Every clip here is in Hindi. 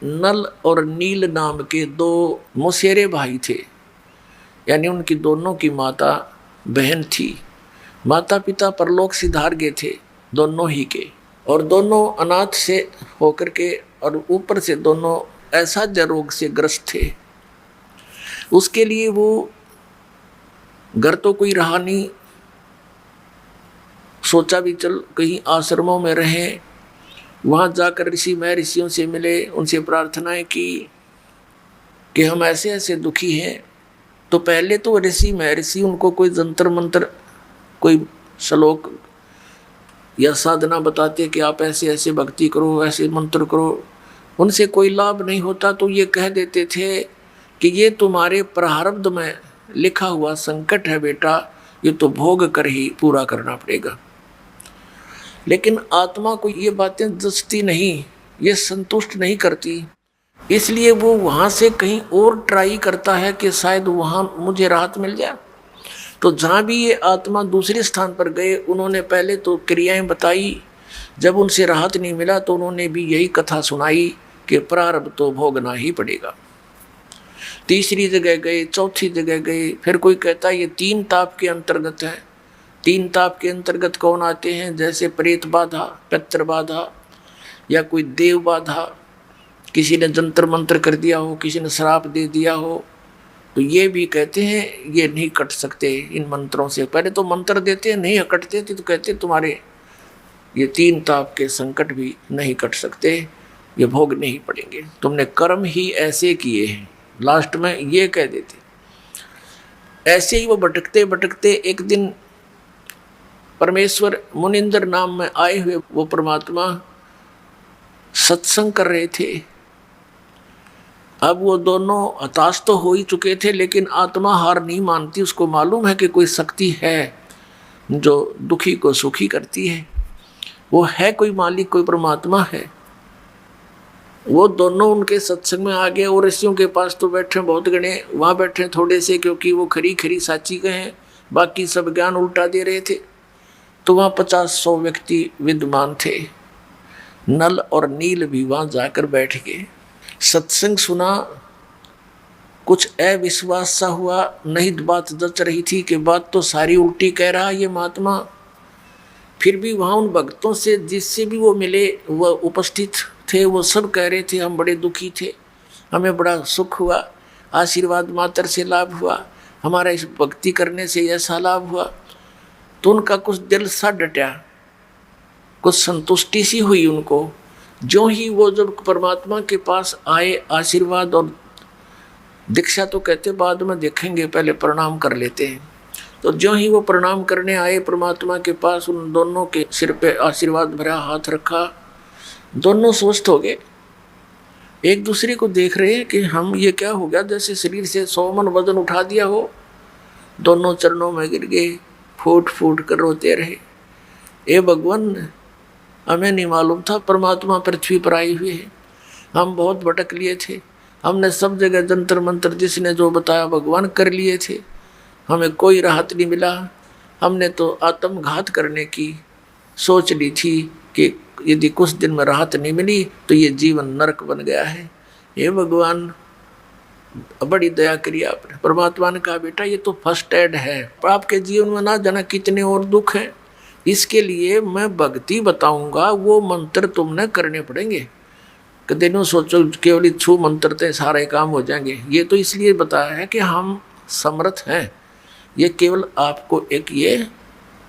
नल और नील नाम के दो मौसेरे भाई थे, यानी उनकी दोनों की माता बहन थी। माता पिता परलोक सिधार गए थे दोनों ही के, और दोनों अनाथ से होकर के, और ऊपर से दोनों असहज रोग से ग्रस्त थे। उसके लिए वो घर तो कोई रहा नहीं, सोचा भी चल कहीं आश्रमों में रहें। वहाँ जाकर ऋषि महर्षियों से मिले, उनसे प्रार्थनाएं की कि हम ऐसे ऐसे दुखी हैं। तो पहले तो ऋषि महर्षि उनको कोई जंतर मंत्र, कोई श्लोक या साधना बताते कि आप ऐसे ऐसे भक्ति करो, ऐसे मंत्र करो। उनसे कोई लाभ नहीं होता तो ये कह देते थे कि ये तुम्हारे प्रारब्ध में लिखा हुआ संकट है बेटा, ये तो भोग कर ही पूरा करना पड़ेगा। लेकिन आत्मा को ये बातें जचती नहीं, ये संतुष्ट नहीं करती, इसलिए वो वहाँ से कहीं और ट्राई करता है कि शायद वहाँ मुझे राहत मिल जाए। तो जहाँ भी ये आत्मा दूसरे स्थान पर गए, उन्होंने पहले तो क्रियाएं बताई, जब उनसे राहत नहीं मिला तो उन्होंने भी यही कथा सुनाई कि प्रारब्ध तो भोगना ही पड़ेगा। तीसरी जगह गए, चौथी जगह गए, फिर कोई कहता है ये 3 ताप के अंतर्गत है। 3 ताप के अंतर्गत कौन आते हैं? जैसे प्रेत बाधा, पितृ बाधा, या कोई देव बाधा, किसी ने जंतर मंत्र कर दिया हो, किसी ने श्राप दे दिया हो, तो ये भी कहते हैं ये नहीं कट सकते इन मंत्रों से। पहले तो मंत्र देते हैं, नहीं कटते थे तो कहते तुम्हारे ये 3 ताप के संकट भी नहीं कट सकते, ये भोग नहीं पड़ेंगे, तुमने कर्म ही ऐसे किए हैं। लास्ट में ये कह देते। ऐसे ही वो भटकते भटकते एक दिन परमेश्वर मुनिंदर नाम में आए हुए वो परमात्मा सत्संग कर रहे थे। अब वो दोनों हताश तो हो ही चुके थे, लेकिन आत्मा हार नहीं मानती। उसको मालूम है कि कोई शक्ति है जो दुखी को सुखी करती है, वो है कोई मालिक, कोई परमात्मा है। वो दोनों उनके सत्संग में आ गए, और ऋषियों के पास तो बैठे बहुत गणे, वहाँ बैठे थोड़े से, क्योंकि वो खरी खरी साची गए हैं, बाकी सब ज्ञान उल्टा दे रहे थे। तो वहाँ 50-100 व्यक्ति विद्यमान थे। नल और नील भी वहाँ जाकर बैठ गए, सत्संग सुना। कुछ अविश्वास सा हुआ, नहीं बात जच रही थी कि बात तो सारी उल्टी कह रहा ये महात्मा। फिर भी वहाँ उन भक्तों से जिससे भी वो मिले, वह उपस्थित थे, वो सब कह रहे थे हम बड़े दुखी थे, हमें बड़ा सुख हुआ, आशीर्वाद मात्र से लाभ हुआ, हमारा इस भक्ति करने से ऐसा लाभ हुआ। तो उनका कुछ दिल सा डटा, कुछ संतुष्टि सी हुई उनको। जो ही वो जब परमात्मा के पास आए, आशीर्वाद और दीक्षा तो कहते बाद में देखेंगे, पहले प्रणाम कर लेते हैं। तो जो ही वो प्रणाम करने आए परमात्मा के पास, उन दोनों के सिर पे आशीर्वाद भरा हाथ रखा, दोनों स्वस्थ हो गए। एक दूसरे को देख रहे हैं कि हम ये क्या हो गया, जैसे शरीर से 100 मन वजन उठा दिया हो। दोनों चरणों में गिर गए, फूट फूट कर रोते रहे, ए भगवान हमें नहीं मालूम था परमात्मा पृथ्वी पर आए हुए हैं, हम बहुत भटक लिए थे, हमने सब जगह जंतर मंत्र जिसने जो बताया भगवान कर लिए थे, हमें कोई राहत नहीं मिला। हमने तो आत्मघात करने की सोच ली थी कि यदि कुछ दिन में राहत नहीं मिली तो ये जीवन नरक बन गया है। हे भगवान बड़ी दया करी आपने। परमात्मा ने कहा बेटा ये तो फर्स्ट एड है, आपके जीवन में ना जाना कितने और दुख हैं, इसके लिए मैं भक्ति बताऊंगा, वो मंत्र तुमने करने पड़ेंगे। कदे नो सोचो केवल छू मंत्र से सारे काम हो जाएंगे, ये तो इसलिए बताया है कि हम समर्थ हैं। ये केवल आपको एक ये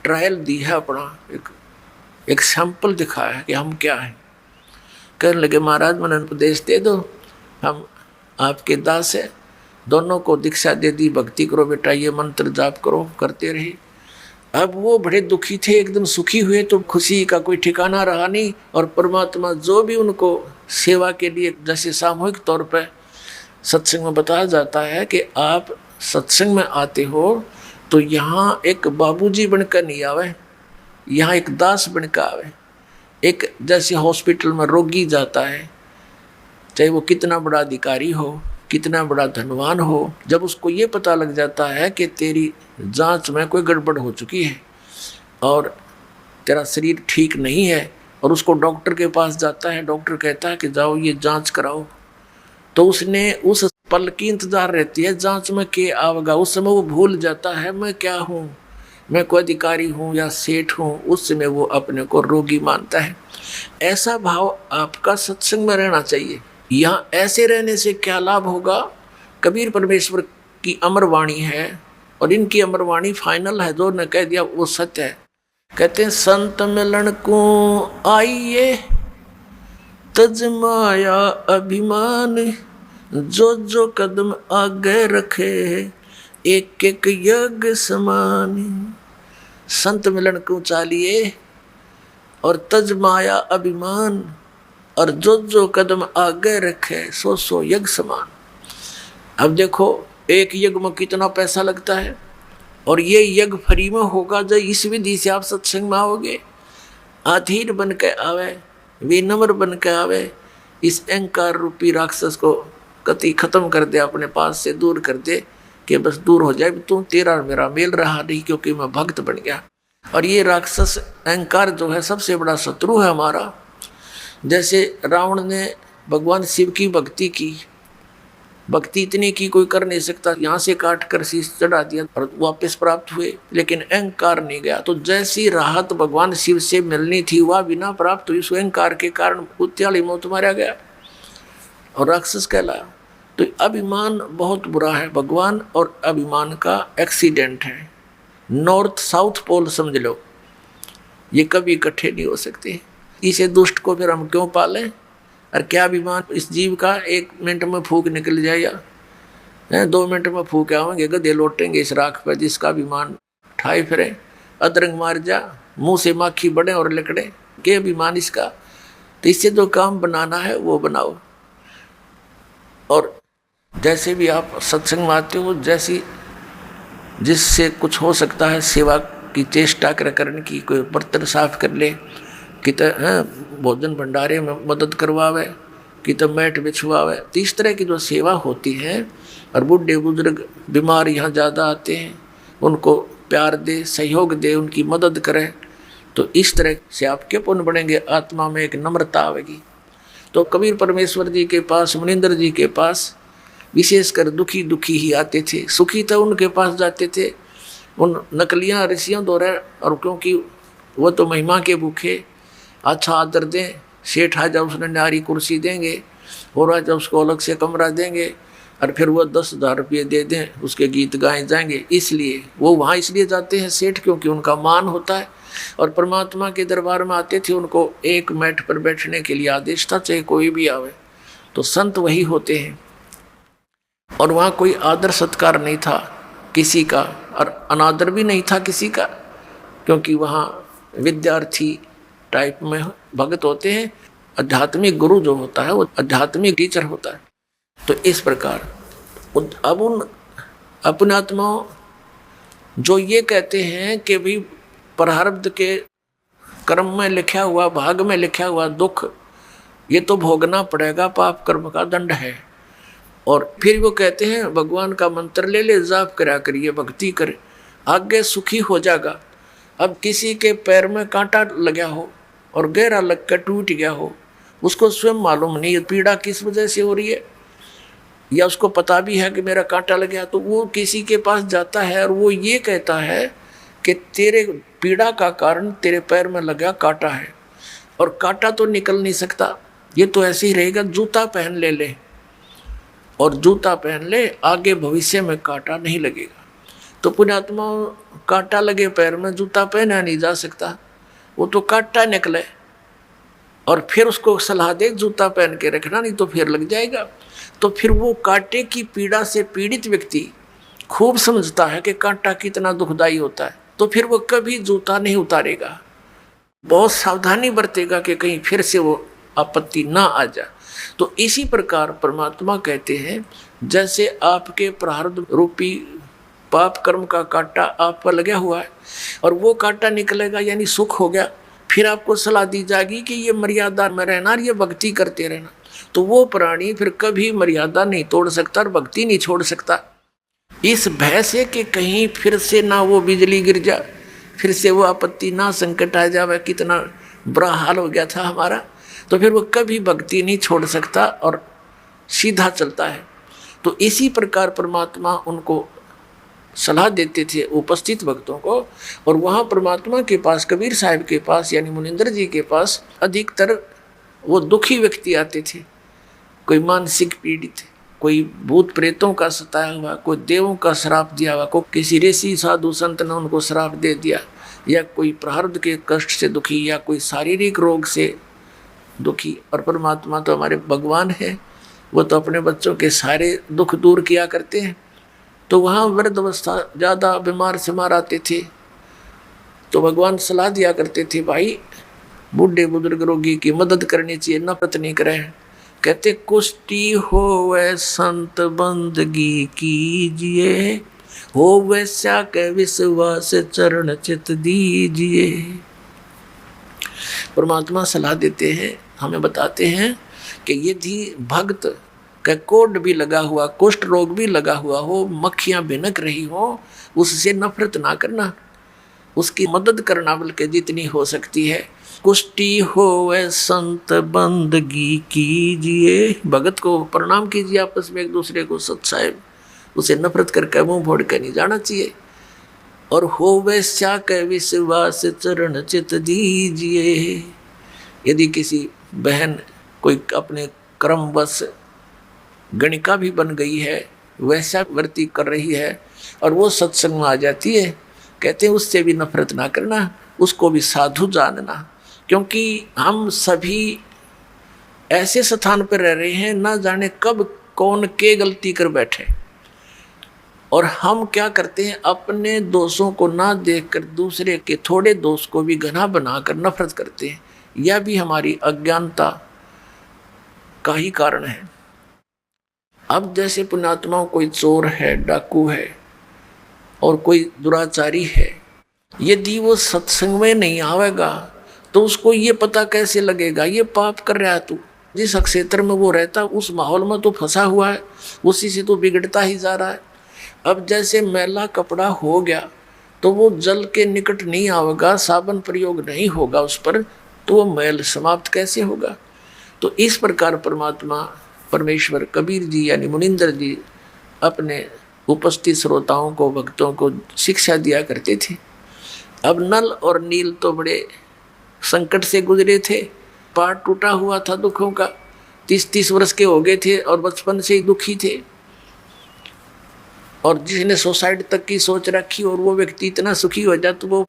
ट्रायल दी है, अपना एक सैंपल दिखाया है कि हम क्या हैं। कहने लगे महाराज मैंने उपदेश दे दो, हम आपके दास है। दोनों को दीक्षा दे दी, भक्ति करो बेटा, ये मंत्र जाप करो, करते रहे। अब वो बड़े दुखी थे, एकदम सुखी हुए तो खुशी का कोई ठिकाना रहा नहीं। और परमात्मा जो भी उनको सेवा के लिए, जैसे सामूहिक तौर पर सत्संग में बताया जाता है कि आप सत्संग में आते हो तो यहाँ एक बाबूजी बनकर नहीं आवे, यहाँ एक दास बनकर आवे। एक जैसे हॉस्पिटल में रोगी जाता है, चाहे वो कितना बड़ा अधिकारी हो, कितना बड़ा धनवान हो, जब उसको ये पता लग जाता है कि तेरी जांच में कोई गड़बड़ हो चुकी है और तेरा शरीर ठीक नहीं है, और उसको डॉक्टर के पास जाता है, डॉक्टर कहता है कि जाओ ये जांच कराओ, तो उसने उस पल की इंतजार रहती है जांच में के आवेगा। उस समय वो भूल जाता है मैं क्या हूँ, मैं कोई अधिकारी हूँ या सेठ हूँ। उस समय वो अपने को रोगी मानता है। ऐसा भाव आपका सत्संग में रहना चाहिए। यहाँ ऐसे रहने से क्या लाभ होगा? कबीर परमेश्वर की अमर वाणी है और इनकी अमर वाणी फाइनल है, जो ने कह दिया वो सत्य है। कहते हैं संत मिलन को आइए तज माया अभिमान, जो जो कदम आगे रखे एक एक यज्ञ समान। संत मिलन को चालिए और तज माया अभिमान, और जो जो कदम आगे रखे सो सो यज्ञ समान। अब देखो एक यज्ञ में कितना पैसा लगता है, और ये यज्ञ फ्री में होगा जब इस विधि से आप सत्संग में आओगे। अधीर बन के आवे, विनम्र बन के आवे, इस अहंकार रूपी राक्षस को कति खत्म कर दे, अपने पास से दूर कर दे कि बस दूर हो जाए, तू तेरा मेरा मेल रहा नहीं क्योंकि मैं भक्त बन गया। और ये राक्षस अहंकार जो है सबसे बड़ा शत्रु है हमारा। जैसे रावण ने भगवान शिव की भक्ति की, भक्ति इतनी की कोई कर नहीं सकता, यहाँ से काट कर शीश चढ़ा दिया और वापस प्राप्त हुए, लेकिन अहंकार नहीं गया। तो जैसी राहत भगवान शिव से मिलनी थी वह बिना प्राप्त हुई। उस अहंकार के कारण कुत्याली मौत मारा गया और राक्षस कहलाया। तो अभिमान बहुत बुरा है, भगवान और अभिमान का एक्सीडेंट है। नॉर्थ साउथ पोल समझ लो, ये कभी इकट्ठे नहीं हो सकते। इसे दुष्ट को फिर हम क्यों पालें? और क्या अभिमान इस जीव का 1 मिनट में फूक निकल जाएगा, 2 मिनट में फूक आवेंगे, गधे लौटेंगे इस राख पर जिसका अभिमान ठाए फिरे। अदरंग मार जा, मुंह से माखी बढ़े और लकड़े, के अभिमान इसका। तो इससे जो काम बनाना है वो बनाओ। और जैसे भी आप सत्संग में आते हो, जैसी जिससे कुछ हो सकता है सेवा की चेष्टा करने की, कोई बर्तन साफ कर ले, कि भोजन भंडारे में मदद करवावे, कि तो मैट बिछवावे। तो इस तरह की जो सेवा होती है, और बूढ़े बुजुर्ग बीमार यहाँ ज़्यादा आते हैं, उनको प्यार दे, सहयोग दे, उनकी मदद करे, तो इस तरह से आपके पुण्य बढ़ेंगे, आत्मा में एक नम्रता आवेगी। तो कबीर परमेश्वर जी के पास, मुनिंदर जी के पास विशेषकर दुखी दुखी ही आते थे। सुखी तो उनके पास जाते थे, उन नकलियाँ ऋषियों द्वारा, और क्योंकि वो तो महिमा के भूखे, अच्छा आदर दें, सेठ आ जाओ उसने न्यारी कुर्सी देंगे, और आ जाओ उसको अलग से कमरा देंगे, और फिर वो 10,000 रुपये दे दें, उसके गीत गाए जाएंगे। इसलिए वो वहाँ इसलिए जाते हैं सेठ, क्योंकि उनका मान होता है। और परमात्मा के दरबार में आते थे, उनको एक मैट पर बैठने के लिए आदेश था, चाहे कोई भी आवे। तो संत वही होते हैं। और वहाँ कोई आदर सत्कार नहीं था किसी का, और अनादर भी नहीं था किसी का, क्योंकि वहाँ विद्यार्थी टाइप में भगत होते हैं। आध्यात्मिक गुरु जो होता है वो आध्यात्मिक टीचर होता है। तो इस प्रकार अब उन अपने आत्माओं जो ये कहते हैं कि भाई प्रारब्ध के कर्म में लिखा हुआ, भाग में लिखा हुआ दुख ये तो भोगना पड़ेगा, पाप कर्म का दंड है। और फिर वो कहते हैं भगवान का मंत्र ले ले, जाप करा करिए, भक्ति करे, आगे सुखी हो जाएगा। अब किसी के पैर में कांटा लगा हो और गहरा लग कर टूट गया हो, उसको स्वयं मालूम नहीं है पीड़ा किस वजह से हो रही है, या उसको पता भी है कि मेरा कांटा लग गया, तो वो किसी के पास जाता है और वो ये कहता है कि तेरे पीड़ा का कारण तेरे पैर में लगा कांटा है, और कांटा तो निकल नहीं सकता, ये तो ऐसे ही रहेगा। जूता पहन ले ले, और जूता पहन ले, आगे भविष्य में कांटा नहीं लगेगा। तो पुण्यात्मा कांटा लगे पैर में, जूता पहना नहीं जा सकता, वो तो कांटा निकले, और फिर उसको सलाह दे जूता पहन के रखना, नहीं तो फिर लग जाएगा। तो फिर वो कांटे की पीड़ा से पीड़ित व्यक्ति खूब समझता है कि कांटा कितना दुखदाई होता है, तो फिर वो कभी जूता नहीं उतारेगा, बहुत सावधानी बरतेगा कि कहीं फिर से वो आपत्ति ना आ जाए। तो इसी प्रकार परमात्मा कहते हैं, जैसे आपके प्रारब्ध रूपी पाप कर्म का कांटा आप पर लगा हुआ है, और वो कांटा निकलेगा यानी सुख हो गया, फिर आपको सलाह दी जाएगी कि ये मर्यादा में रहना और ये भक्ति करते रहना। तो वो प्राणी फिर कभी मर्यादा नहीं तोड़ सकता और भक्ति नहीं छोड़ सकता, इस भय से कि कहीं फिर से ना वो बिजली गिर जाए, फिर से वो आपत्ति ना संकट आ जाए, कितना बुरा हाल हो गया था हमारा। तो फिर वो कभी भक्ति नहीं छोड़ सकता और सीधा चलता है। तो इसी प्रकार परमात्मा उनको सलाह देते थे उपस्थित भक्तों को। और वहाँ परमात्मा के पास, कबीर साहब के पास यानी मुनिंदर जी के पास अधिकतर वो दुखी व्यक्ति आते थे। कोई मानसिक पीड़ित, कोई भूत प्रेतों का सताया हुआ, कोई देवों का श्राप दिया हुआ, कोई किसी ऋषि साधु संत ने उनको श्राप दे दिया, या कोई प्रारब्ध के कष्ट से दुखी, या कोई शारीरिक रोग से दुखी। और परमात्मा तो हमारे भगवान है, वो तो अपने बच्चों के सारे दुख दूर किया करते हैं। तो वहाँ वृद्ध अवस्था ज़्यादा बीमार सिमार आते थे, तो भगवान सलाह दिया करते थे, भाई बूढ़े बुजुर्ग रोगी की मदद करनी चाहिए, नफरत नहीं करें। कहते कुष्टी हो वै संत बंदगी कीजिए, हो वैसा के विश्वास चरण चित दीजिए। परमात्मा सलाह देते हैं, हमें बताते हैं कि यदि भक्त का कोढ़ भी लगा हुआ, कुष्ठ रोग भी लगा हुआ हो, मक्खियां भिनक रही हो, उससे नफरत ना करना, उसकी मदद करना बल्कि जितनी हो सकती है। कुष्टी हो वै संत बंदगी कीजिए, भगत को प्रणाम कीजिए, आपस में एक दूसरे को सत साहेब, उसे नफरत करके मुंह फोड़ के नहीं जाना चाहिए। और हो वैसा के विश्वास चरण चित दीजिए। यदि किसी बहन कोई अपने क्रमवश गणिका भी बन गई है, वैसा वर्ती कर रही है, और वो सत्संग में आ जाती है, कहते हैं उससे भी नफरत ना करना, उसको भी साधु जानना। क्योंकि हम सभी ऐसे स्थान पर रह रहे हैं, ना जाने कब कौन के गलती कर बैठे, और हम क्या करते हैं, अपने दोषों को ना देखकर दूसरे के थोड़े दोष को भी घना बनाकर नफरत करते हैं। यह भी हमारी अज्ञानता का ही कारण है। अब जैसे पुण्यात्माओं, कोई चोर है, डाकू है, और कोई दुराचारी है, यदि वो सत्संग में नहीं आवेगा तो उसको ये पता कैसे लगेगा ये पाप कर रहा है तू। जिस क्षेत्र में वो रहता उस माहौल में तो फंसा हुआ है, उसी से तो बिगड़ता ही जा रहा है। अब जैसे मैला कपड़ा हो गया तो वो जल के निकट नहीं आवेगा, साबुन प्रयोग नहीं होगा उस पर, तो वो मैल समाप्त कैसे होगा। तो इस प्रकार परमात्मा परमेश्वर कबीर जी यानी मुनिंदर जी अपने उपस्थित श्रोताओं को, भक्तों को शिक्षा दिया करते थे। अब नल और नील तो बड़े संकट से गुजरे थे, पार टूटा हुआ था दुखों का, 30-30 वर्ष के हो गए थे और बचपन से ही दुखी थे। और जिसने सुसाइड तक की सोच रखी और वो व्यक्ति इतना सुखी हो जाए तो वो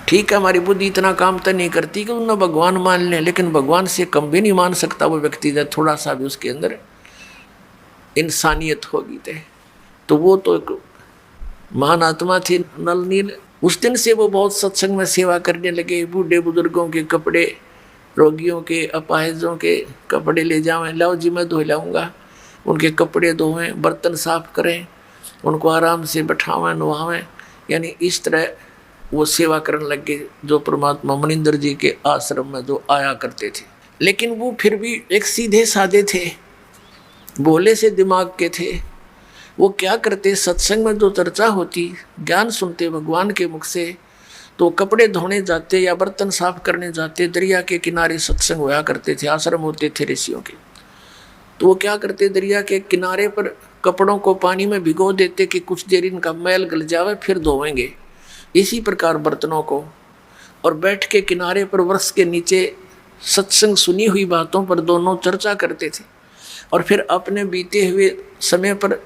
ठीक है, हमारी बुद्धि इतना काम तो नहीं करती कि उन्हें भगवान मान लें, लेकिन भगवान से कम भी नहीं मान सकता वो व्यक्ति जब थोड़ा सा भी उसके अंदर इंसानियत होगी तो वो तो एक महान आत्मा थी नल नील। उस दिन से वो बहुत सत्संग में सेवा करने लगे। बूढ़े बुजुर्गों के कपड़े, रोगियों के, अपाहिजों के कपड़े ले जावें, लाओ जी मैं धो लाऊंगा, उनके कपड़े धोवें, बर्तन साफ करें, उनको आराम से बैठावें, नवावें, यानी इस तरह वो सेवा करने लगे जो परमात्मा मुनिंदर जी के आश्रम में जो आया करते थे। लेकिन वो फिर भी एक सीधे साधे थे, भोले से दिमाग के थे। वो क्या करते, सत्संग में जो चर्चा होती, ज्ञान सुनते भगवान के मुख से, तो कपड़े धोने जाते या बर्तन साफ करने जाते, दरिया के किनारे सत्संग होया करते थे, आश्रम होते थे ऋषियों के। तो वो क्या करते, दरिया के किनारे पर कपड़ों को पानी में भिगो देते कि कुछ देर इनका मैल गल जावे, फिर धोएंगे। इसी प्रकार बर्तनों को, और बैठ के किनारे पर वृक्ष के नीचे सत्संग सुनी हुई बातों पर दोनों चर्चा करते थे। और फिर अपने बीते हुए समय पर,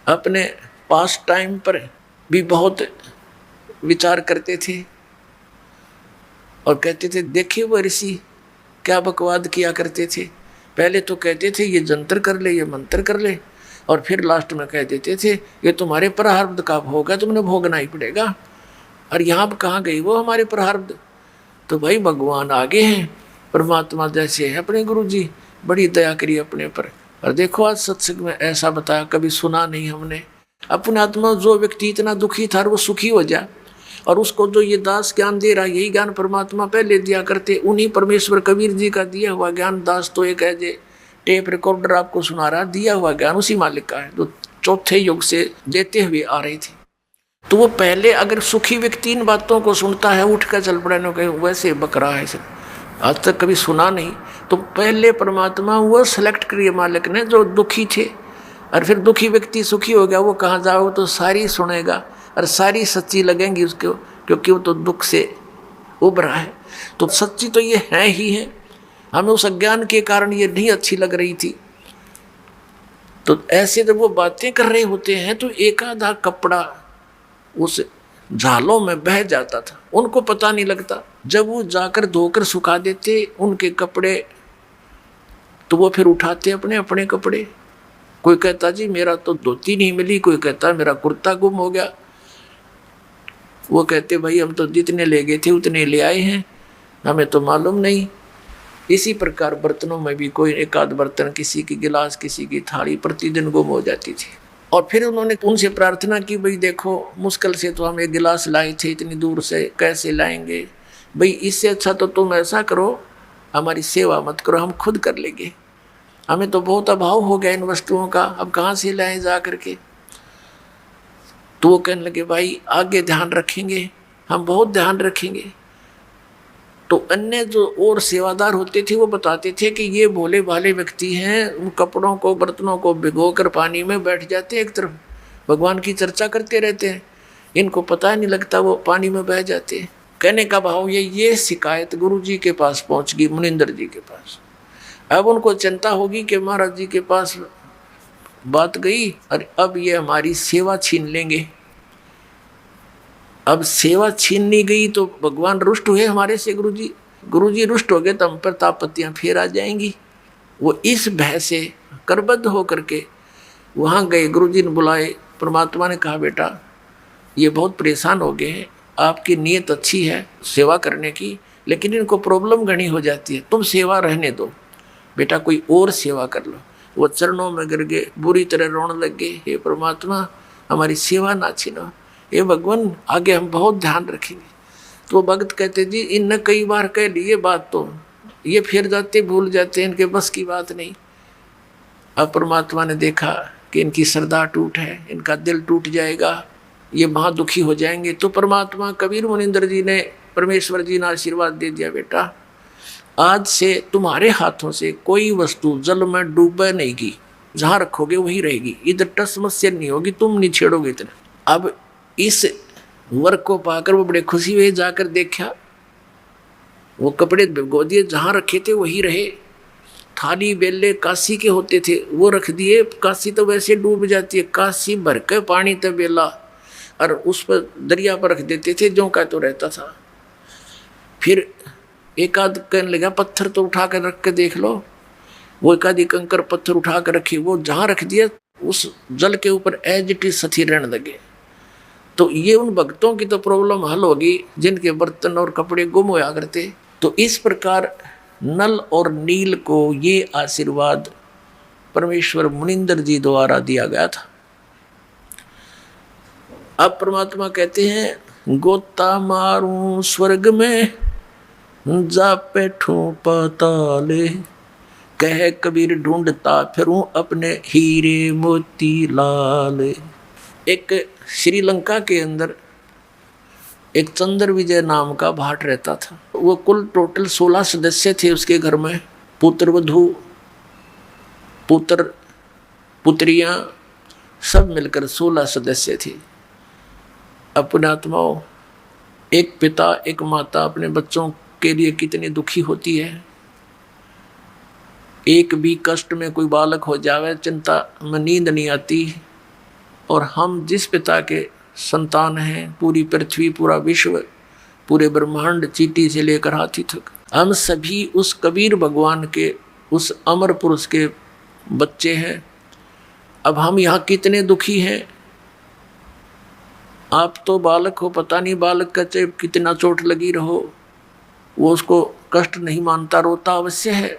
अपने पास टाइम पर भी बहुत विचार करते थे और कहते थे, देखिए वो ऋषि क्या बकवाद किया करते थे। पहले तो कहते थे ये जंतर कर ले, ये मंत्र कर ले, और फिर लास्ट में कह देते थे ये तुम्हारे प्रारब्ध का भोग है, तुमने भोगना ही पड़ेगा। और यहाँ पर कहाँ गई वो हमारे प्रारब्ध। तो भाई भगवान आगे हैं, परमात्मा जैसे है अपने गुरु जी, बड़ी दया करी अपने पर। और देखो आज सत्संग में ऐसा बताया, कभी सुना नहीं हमने। अपने आत्मा जो व्यक्ति इतना दुखी था वो सुखी हो जाए, और उसको जो ये दास ज्ञान दे रहा, यही ज्ञान परमात्मा पहले दिया करते। उन्हीं परमेश्वर कबीर जी का दिया हुआ ज्ञान, दास तो एक है जे टेप रिकॉर्डर आपको सुना रहा, दिया हुआ ज्ञान उसी मालिक का है जो चौथे युग से देते हुए आ रही थी। तो वो पहले अगर सुखी व्यक्ति इन बातों को सुनता है, उठ कर चल पड़े, वैसे बकरा है सब, आज तक कभी सुना नहीं। तो पहले परमात्मा वो सेलेक्ट करिए मालिक ने जो दुखी थे, और फिर दुखी व्यक्ति सुखी हो गया, वो कहाँ जाओ तो सारी सुनेगा और सारी सच्ची लगेंगी उसको, क्योंकि वो तो दुख से उभरा है। तो सच्ची तो ये है ही है, हमें उस अज्ञान के कारण ये नहीं अच्छी लग रही थी। तो ऐसे जब वो बातें कर रहे होते हैं तो एक आधा कपड़ा उस झालों में बह जाता था, उनको पता नहीं लगता। जब वो जाकर धोकर सुखा देते उनके कपड़े, तो वो फिर उठाते अपने अपने कपड़े। कोई कहता जी मेरा तो धोती नहीं मिली, कोई कहता मेरा कुर्ता गुम हो गया। वो कहते भाई हम तो जितने ले गए थे उतने ले आए हैं, हमें तो मालूम नहीं। इसी प्रकार बर्तनों में भी कोई एक आध बर्तन, किसी की गिलास, किसी की थाली प्रतिदिन गुम हो जाती थी। और फिर उन्होंने उनसे प्रार्थना की, भाई देखो मुश्किल से तो हम एक गिलास लाए थे, इतनी दूर से कैसे लाएंगे, भाई इससे अच्छा तो तुम ऐसा करो हमारी सेवा मत करो, हम खुद कर लेंगे, हमें तो बहुत अभाव हो गया इन वस्तुओं का, अब कहाँ से लाएं जा करके। तो वो कहने लगे भाई आगे ध्यान रखेंगे, हम बहुत ध्यान रखेंगे। तो अन्य जो और सेवादार होते थे वो बताते थे कि ये भोले भाले व्यक्ति हैं, उन कपड़ों को बर्तनों को भिगोकर पानी में बैठ जाते एक तरफ, भगवान की चर्चा करते रहते हैं, इनको पता नहीं लगता वो पानी में बह जाते हैं। कहने का भाव ये शिकायत गुरु जी के पास पहुंच गई, मुनिंदर जी के पास। अब उनको चिंता होगी कि महाराज जी के पास बात गई और अब ये हमारी सेवा छीन लेंगे। अब सेवा छीननी गई तो भगवान रुष्ट हुए हमारे से, गुरु जी रुष्ट हो गए तो हम पर तापत्तियाँ फिर आ जाएंगी। वो इस भय से करबद्ध होकर के वहाँ गए, गुरु जी ने बुलाए। परमात्मा ने कहा बेटा ये बहुत परेशान हो गए हैं, आपकी नीयत अच्छी है सेवा करने की, लेकिन इनको प्रॉब्लम घनी हो जाती है, तुम सेवा रहने दो बेटा, कोई और सेवा कर लो। वो चरणों में गिर गए, बुरी तरह रोने लग गए, हे परमात्मा हमारी सेवा ना छीनो, हे भगवान आगे हम बहुत ध्यान रखेंगे। तो वो भक्त कहते जी इनने कई बार कह ली ये बात, तो ये फिर जाते भूल जाते, इनके बस की बात नहीं। अब परमात्मा ने देखा कि इनकी श्रद्धा टूट है, इनका दिल टूट जाएगा, ये महा दुखी हो जाएंगे। तो परमात्मा कबीर मुनिंदर जी ने, परमेश्वर जी ने आशीर्वाद दे दिया, बेटा आज से तुम्हारे हाथों से कोई वस्तु जल में डूबे नहीं की, जहाँ रखोगे वही रहेगी, इधर टस मस्से नहीं होगी, तुम नहीं छेड़ोगे इतना। अब इस वर को पाकर वो बड़े खुशी हुए, जाकर देखा वो कपड़े भिगो दिए, जहाँ रखे थे वही रहे। थाली बेले काशी के होते थे वो रख दिए, काशी तो वैसे डूब जाती है, काशी भर के पानी तो बेला, और उस पर दरिया पर रख देते थे, जो का तो रहता था। फिर एक आध कहने लगा पत्थर तो उठा कर रख के देख लो, वो एक आधी कंकर पत्थर उठा कर रखी, वो जहाँ रख दिया उस जल के ऊपर एज इट इज सती रहने लगे। तो ये उन भक्तों की तो प्रॉब्लम हल होगी जिनके बर्तन और कपड़े गुम होया करते। तो इस प्रकार नल और नील को ये आशीर्वाद परमेश्वर मुनिंदर जी द्वारा दिया गया था। अब परमात्मा कहते हैं गोता मारूं स्वर्ग में जा बैठूं पाताले, कह कबीर ढूंढता फिरूं अपने हीरे मोती लाल। एक श्रीलंका के अंदर एक चंद्र विजय नाम का भाट रहता था, वो कुल टोटल 16 सदस्य थे उसके घर में, पुत्र वधू पुत्र पुत्रियां सब मिलकर 16 सदस्य थे। अपने आत्माओं, एक पिता एक माता अपने बच्चों के लिए कितनी दुखी होती है। एक भी कष्ट में कोई बालक हो जावे चिंता में नींद नहीं आती। और हम जिस पिता के संतान हैं, पूरी पृथ्वी पूरा विश्व पूरे ब्रह्मांड चींटी से लेकर हाथी तक, हम सभी उस कबीर भगवान के उस अमर पुरुष के बच्चे हैं। अब हम यहाँ कितने दुखी हैं। आप तो बालक हो, पता नहीं बालक का चाहे कितना चोट लगी रहो, वो उसको कष्ट नहीं मानता, रोता अवश्य है,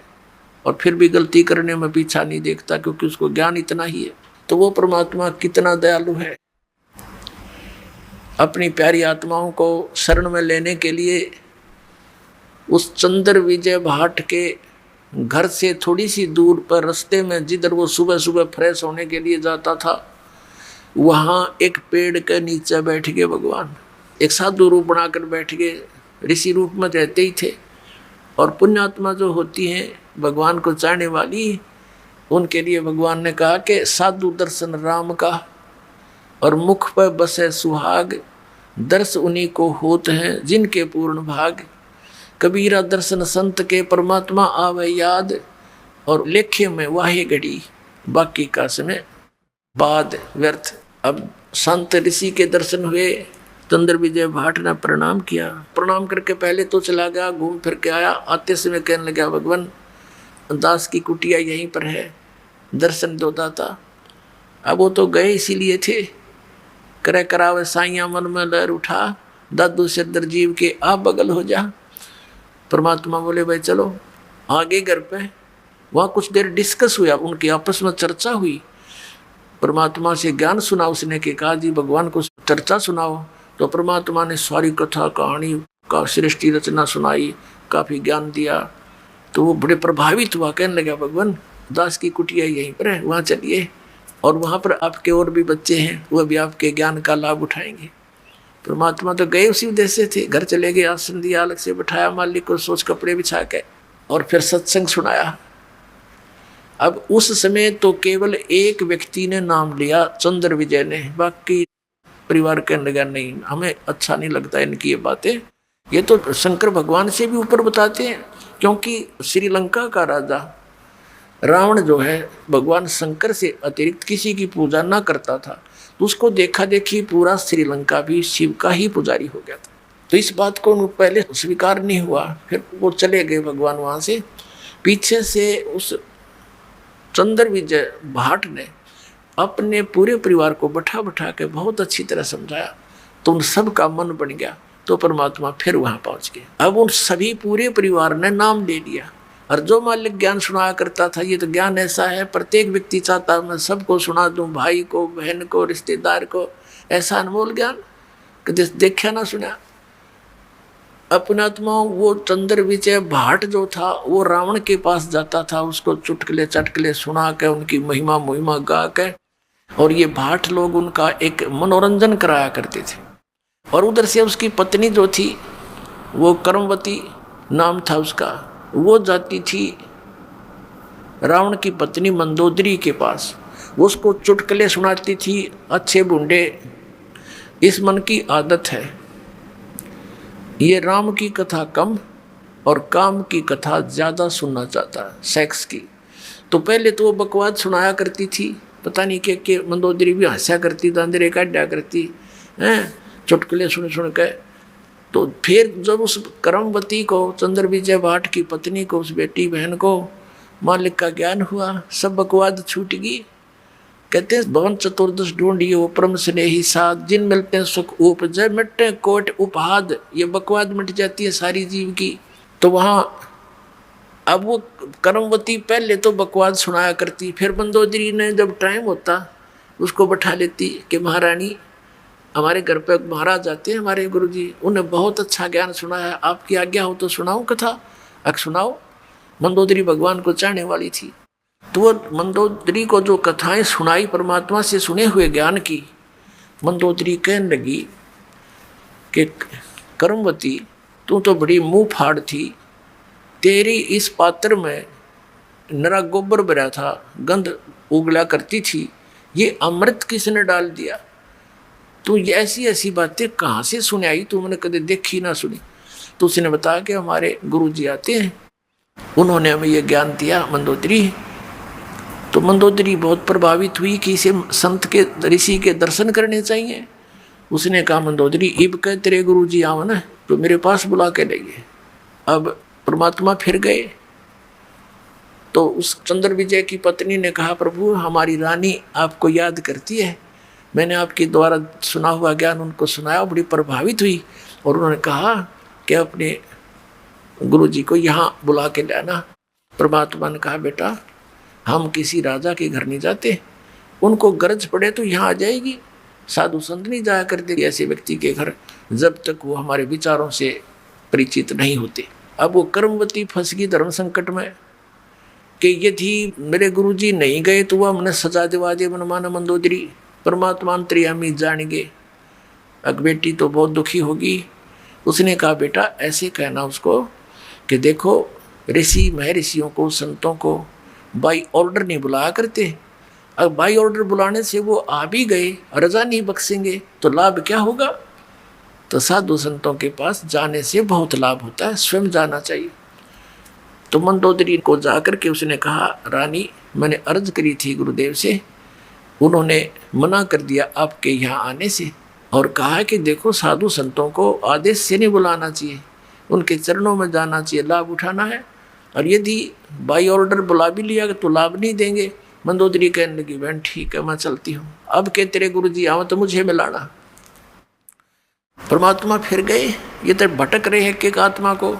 और फिर भी गलती करने में पीछा नहीं देखता, क्योंकि उसको ज्ञान इतना ही है। तो वो परमात्मा कितना दयालु है। अपनी प्यारी आत्माओं को शरण में लेने के लिए उस चंद्र विजय भाट के घर से थोड़ी सी दूर पर रास्ते में, जिधर वो सुबह सुबह फ्रेश होने के लिए जाता था, वहाँ एक पेड़ के नीचे बैठ गए भगवान। एक साधु रूप बनाकर बैठ गए, ऋषि रूप में रहते ही थे। और पुण्यात्मा जो होती हैं भगवान को चाहने वाली, उनके लिए भगवान ने कहा कि साधु दर्शन राम का और मुख पर बसे सुहाग, दर्श उन्हीं को होत हैं जिनके पूर्ण भाग। कबीरा दर्शन संत के परमात्मा आवे याद, और लेखे में वाहे घड़ी बाकी का समय बाद व्यर्थ। अब संत ऋषि के दर्शन हुए, चंद्र विजय भाट ने प्रणाम किया। प्रणाम करके पहले तो चला गया, घूम फिर के आया, आते समय कहने लगा भगवान दास की कुटिया यहीं पर है, दर्शन दो दाता। अब वो तो गए इसीलिए थे, करे करावे साइया मन में लहर उठा, दादू सिरदर जीव के आप बगल हो जा। परमात्मा बोले भाई चलो आगे घर पे। वहाँ कुछ देर डिस्कस हुआ, उनकी आपस में चर्चा हुई। परमात्मा से ज्ञान सुना उसने कि कहा जी भगवान को चर्चा सुनाओ। तो परमात्मा ने सारी कथा कहानी का सृष्टि रचना सुनाई, काफ़ी ज्ञान दिया। तो वो बड़े प्रभावित हुआ, कहने लगा भगवान दास की कुटिया यहीं पर है, वहाँ चलिए, और वहाँ पर आपके और भी बच्चे हैं, वह भी आपके ज्ञान का लाभ उठाएंगे। परमात्मा तो गए उसी उद्देश्य से, घर चले गए, आसन दिया, अलग से बिठाया मालिक को, सोच कपड़े बिछा के, और फिर सत्संग सुनाया। अब उस समय तो केवल एक व्यक्ति ने नाम लिया, चंद्र विजय ने, बाकी परिवार कहने लगा नहीं हमें अच्छा नहीं लगता इनकी ये बातें, ये तो शंकर भगवान से भी ऊपर बताते हैं। क्योंकि श्रीलंका का राजा रावण जो है भगवान शंकर से अतिरिक्त किसी की पूजा ना करता था, तो उसको देखा देखी पूरा श्रीलंका भी शिव का ही पुजारी हो गया था। तो इस बात को पहले स्वीकार नहीं हुआ, फिर वो चले गए भगवान वहाँ से। पीछे से उस चंद्र विजय भाट ने अपने पूरे परिवार को बैठा बैठा के बहुत अच्छी तरह समझाया, तो उन सब का मन बन गया। तो परमात्मा फिर वहाँ पहुँच गए। अब उन सभी पूरे परिवार ने नाम ले लिया, और जो मालिक ज्ञान सुनाया करता था, ये तो ज्ञान ऐसा है प्रत्येक व्यक्ति चाहता मैं सबको सुना दूं, भाई को, बहन को, रिश्तेदार को, ऐसा अनमोल ज्ञान कभी देखा ना सुना। अपनात्मा वो चंद्र विजय भाट जो था वो रावण के पास जाता था, उसको चुटकले चटकले सुना के उनकी महिमा मुहिमा गा के, और ये भाट लोग उनका एक मनोरंजन कराया करते थे। और उधर से उसकी पत्नी जो थी वो कर्मवती नाम था उसका, वो जाती थी रावण की पत्नी मंदोदरी के पास, वो उसको चुटकले सुनाती थी अच्छे बूढ़े। इस मन की आदत है, ये राम की कथा कम और काम की कथा ज़्यादा सुनना चाहता है, सेक्स की। तो पहले तो वो बकवाद सुनाया करती थी, पता नहीं के मंदोदरी भी हंसा करती, दांदरे काटा करती हैं चुटकुले सुन सुन के। तो फिर जब उस कर्मवती को, चंद्र विजय भाट की पत्नी को, उस बेटी बहन को मालिक का ज्ञान हुआ, सब बकवाद छूट गई। कहते हैं भवन चतुर्दश ढूंढियो परम स्नेही साथ, जिन मिलते हैं सुख उपजय मिटते कोट उपहाद। ये बकवाद मिट जाती है सारी जीव की। तो वहाँ अब वो कर्मवती पहले तो बकवाद सुनाया करती, फिर मंदोदरी ने जब टाइम होता उसको बैठा लेती कि महारानी हमारे घर पे महाराज आते हैं हमारे गुरुजी, उन्हें बहुत अच्छा ज्ञान सुनाया, आपकी आज्ञा हो तो सुनाऊं कथा। सुनाओ। मंदोदरी भगवान को चाहने वाली थी, तो वो मंदोदरी को जो कथाएं सुनाई परमात्मा से सुने हुए ज्ञान की, मंदोदरी कहने लगी कि कर्मवती तू तो बड़ी मुंह फाड़ थी, तेरी इस पात्र में नरा गोबर भरा था, गंध उगला करती थी, ये अमृत किसने डाल दिया? तू ऐसी ऐसी बातें कहाँ से सुने आई, तू मैंने कभी देखी ना सुनी। तो उसने बताया कि हमारे गुरुजी आते हैं, उन्होंने हमें ये ज्ञान दिया मंदोदरी। तो मंदोदरी बहुत प्रभावित हुई कि इसे संत के ऋषि के दर्शन करने चाहिए। उसने कहा मंदोदरी इब कह तेरे गुरुजी आओ ना, तो मेरे पास बुला के ले गए। अब परमात्मा फिर गए तो उस चंद्र विजय की पत्नी ने कहा प्रभु हमारी रानी आपको याद करती है, मैंने आपके द्वारा सुना हुआ ज्ञान उनको सुनाया, बड़ी प्रभावित हुई। और उन्होंने कहा कि अपने गुरुजी को यहाँ बुला के लाना। परमात्मा ने कहा बेटा हम किसी राजा के घर नहीं जाते, उनको गरज पड़े तो यहाँ आ जाएगी, साधु संत नहीं जाया करते ऐसे व्यक्ति के घर जब तक वो हमारे विचारों से परिचित नहीं होते। अब वो कर्मवती फंस गई धर्म संकट में कि यदि मेरे गुरुजी नहीं गए तो वह हमने सजा दिवा दे मनमाना मंदोदरी, परमात्मा अंतर्यामी जानेंगे। अब बेटी तो बहुत दुखी होगी। उसने कहा बेटा ऐसे कहना उसको कि देखो ऋषि महर्षियों को, संतों को बाई ऑर्डर नहीं बुलाया करते। अब बाई ऑर्डर बुलाने से वो आ भी गए, रजा नहीं बख्शेंगे तो लाभ क्या होगा? तो साधु संतों के पास जाने से बहुत लाभ होता है, स्वयं जाना चाहिए। तो मंदोदरी को जाकर के उसने कहा, रानी मैंने अर्ज करी थी गुरुदेव से, उन्होंने मना कर दिया आपके यहाँ आने से, और कहा कि देखो साधु संतों को आदेश से नहीं बुलाना चाहिए, उनके चरणों में जाना चाहिए, लाभ उठाना है। और यदि बाई ऑर्डर बुला भी लिया तो लाभ नहीं देंगे। मंदोदरी कहने लगी, बहन ठीक है मैं चलती हूँ, अब के तेरे गुरु जी आओ तो मुझे मिलाना। परमात्मा फिर गए, ये तो भटक रहे हैं एक आत्मा को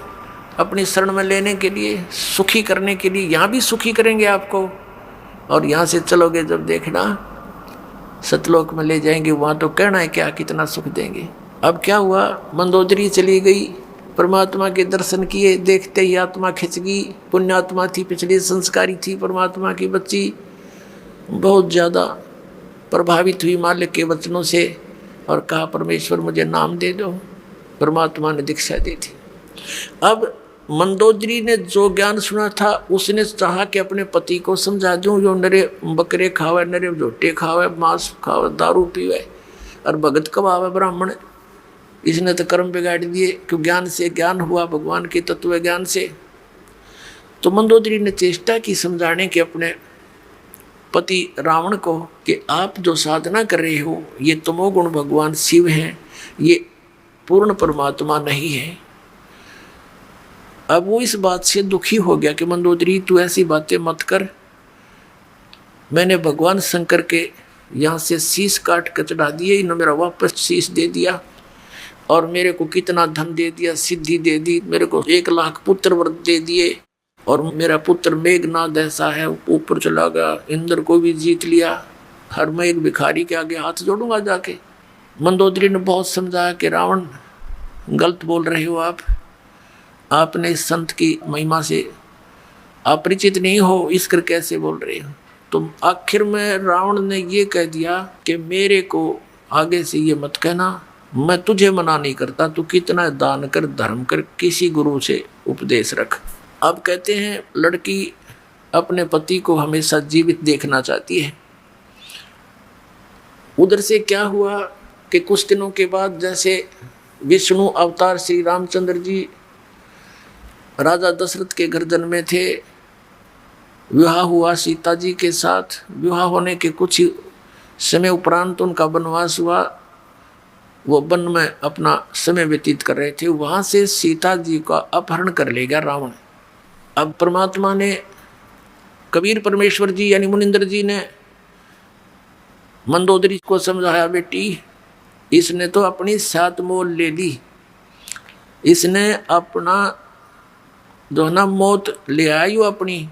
अपनी शरण में लेने के लिए, सुखी करने के लिए। यहाँ भी सुखी करेंगे आपको, और यहाँ से चलोगे जब देखना सतलोक में ले जाएंगे, वहाँ तो कहना है क्या कितना सुख देंगे। अब क्या हुआ, मंदोदरी चली गई, परमात्मा के दर्शन किए, देखते ही आत्मा खिंच गई। पुण्यात्मा थी, पिछली संस्कारी थी, परमात्मा की बच्ची, बहुत ज़्यादा प्रभावित हुई मालिक के वचनों से, और कहा परमेश्वर मुझे नाम दे दो। परमात्मा ने दीक्षा दी थी। अब मंदोदरी ने जो ज्ञान सुना था उसने चाहा कि अपने पति को समझा दूं, जो नरे बकरे खावे, नरे झोटे खावे, मांस खावे, दारू पीवे और भगत कवावे ब्राह्मण, इसने तो कर्म बिगाड़ दिए। क्यों? ज्ञान से ज्ञान हुआ, भगवान के तत्व ज्ञान से। तो मंदोदरी ने चेष्टा की समझाने के अपने पति रावण को कि आप जो साधना कर रहे हो ये तमोगुण भगवान शिव हैं, ये पूर्ण परमात्मा नहीं है। अब वो इस बात से दुखी हो गया कि मंदोदरी तू ऐसी बातें मत कर, मैंने भगवान शंकर के यहाँ से शीश काट कर चढ़ा दिए, इन्होंने मेरा वापस शीश दे दिया और मेरे को कितना धन दे दिया, सिद्धि दे दी, मेरे को 1 लाख पुत्र व्रत दे दिए, और मेरा पुत्र मेघनाद ऐसा है ऊपर चला गया, इंद्र को भी जीत लिया, हर मैं एक भिखारी के आगे हाथ जोड़ूंगा जाके। मंदोदरी ने बहुत समझाया कि रावण गलत बोल रहे हो आपने इस संत की महिमा से अपरिचित नहीं हो, इस कर कैसे बोल रहे हो। तो आखिर में रावण ने ये कह दिया कि मेरे को आगे से ये मत कहना, मैं तुझे मना नहीं करता, तू कितना दान कर, धर्म कर, किसी गुरु से उपदेश रख। अब कहते हैं लड़की अपने पति को हमेशा जीवित देखना चाहती है। उधर से क्या हुआ कि कुछ दिनों के बाद जैसे विष्णु अवतार श्री रामचंद्र जी राजा दशरथ के घर जन्मे थे, विवाह हुआ सीता जी के साथ। विवाह होने के कुछ समय उपरांत उनका वनवास हुआ, वो वन में अपना समय व्यतीत कर रहे थे, वहाँ से सीता जी का अपहरण कर ले गया रावण। अब परमात्मा ने, कबीर परमेश्वर जी यानी मुनिंदर जी ने मंदोदरी को समझाया, बेटी इसने तो अपनी सात मोल ले ली, इसने अपना जो ना मौत ले आई वो अपनी,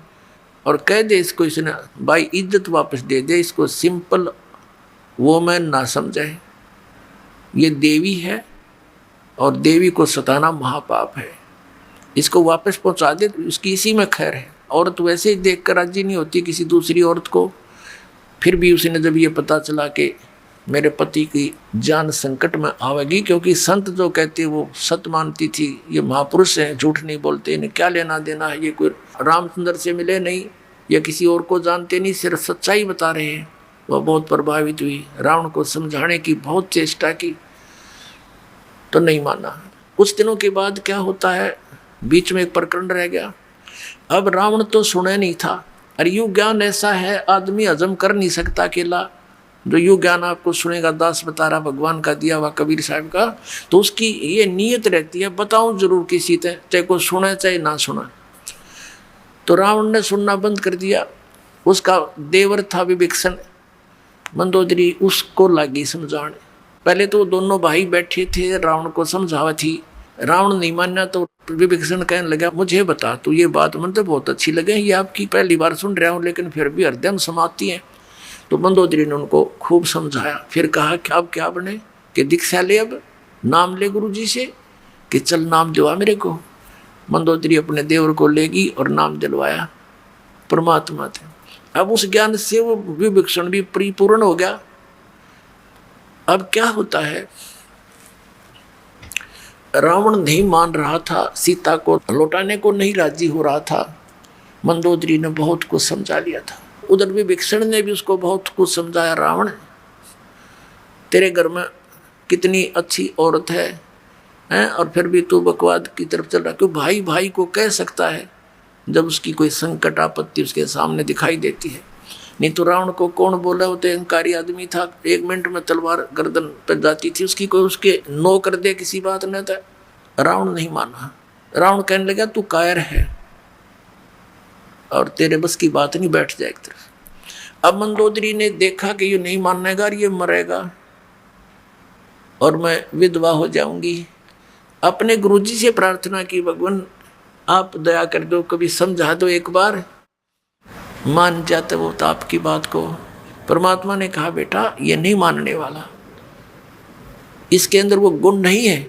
और कह दे इसको, इसने भाई इज्जत वापस दे दे इसको, सिंपल वो मैं ना समझे, ये देवी है और देवी को सताना महापाप है, इसको वापस पहुंचा दे, उसकी इसी में खैर है। औरत वैसे ही देख कर राजी नहीं होती किसी दूसरी औरत को। फिर भी उसने जब ये पता चला कि मेरे पति की जान संकट में आवेगी, क्योंकि संत जो कहते वो सत्य मानती थी, ये महापुरुष हैं, झूठ नहीं बोलते, इन्हें क्या लेना देना है, ये कोई रामचंद्र से मिले नहीं या किसी और को जानते नहीं, सिर्फ सच्चाई बता रहे हैं। वह बहुत प्रभावित हुई, रावण को समझाने की बहुत चेष्टा की तो नहीं माना। कुछ दिनों के बाद क्या होता है, बीच में एक प्रकरण रह गया। अब रावण तो सुने नहीं था, अरे यू ज्ञान ऐसा है आदमी हजम कर नहीं सकता अकेला, जो यू ज्ञान आपको सुनेगा, दास बता रहा भगवान का दिया हुआ कबीर साहब का, तो उसकी ये नीयत रहती है बताऊं जरूर किसी से, चाहे कोई सुना चाहे ना सुना। तो रावण ने सुनना बंद कर दिया। उसका देवर था विभीषण, मंदोदरी उसको लगी समझाने। पहले तो दोनों भाई बैठे थे, रावण को समझावा थी, रावण नहीं माना तो विभीषण कहने लगा, मुझे बता तू ये बात मुझे तो बहुत अच्छी लगे, ये आपकी पहली बार सुन रहा हूँ लेकिन फिर भी हृदय में समाती है। तो मंदोदरी ने उनको खूब समझाया, फिर कहा कि अब क्या बने कि दीक्षा ले, अब नाम ले गुरु जी से कि चल नाम दिलवा मेरे को। मंदोदरी अपने देवर को लेगी और नाम दिलवाया, परमात्मा थे। अब उस ज्ञान से वो विभीषण भी परिपूर्ण हो गया। अब क्या होता है, रावण नहीं मान रहा था, सीता को लौटाने को नहीं राजी हो रहा था। मंदोदरी ने बहुत कुछ समझा लिया था। उधर भी विभीषण ने भी उसको बहुत कुछ समझाया, रावण तेरे घर में कितनी अच्छी औरत है, और फिर भी तू बकवाद की तरफ चल रहा। क्यों भाई भाई को कह सकता है जब उसकी कोई संकट आपत्ति उसके सामने दिखाई देती है। नहीं तो रावण को कौन बोला, वो तो अहंकारी आदमी था, 1 मिनट में तलवार गर्दन पर जाती थी उसकी, कोई उसके नो कर दे किसी बात नहीं था। रावण नहीं माना। रावण कहने लगा तू कायर है और तेरे बस की बात नहीं, बैठ जाए एक तरफ। अब मंदोदरी ने देखा कि ये नहीं मानेगा, ये मरेगा और मैं विधवा हो जाऊंगी। अपने गुरुजी से प्रार्थना की, भगवान आप दया कर दो, कभी समझा दो, एक बार मान जाते वो तो आपकी बात को। परमात्मा ने कहा बेटा ये नहीं मानने वाला, इसके अंदर वो गुण नहीं है।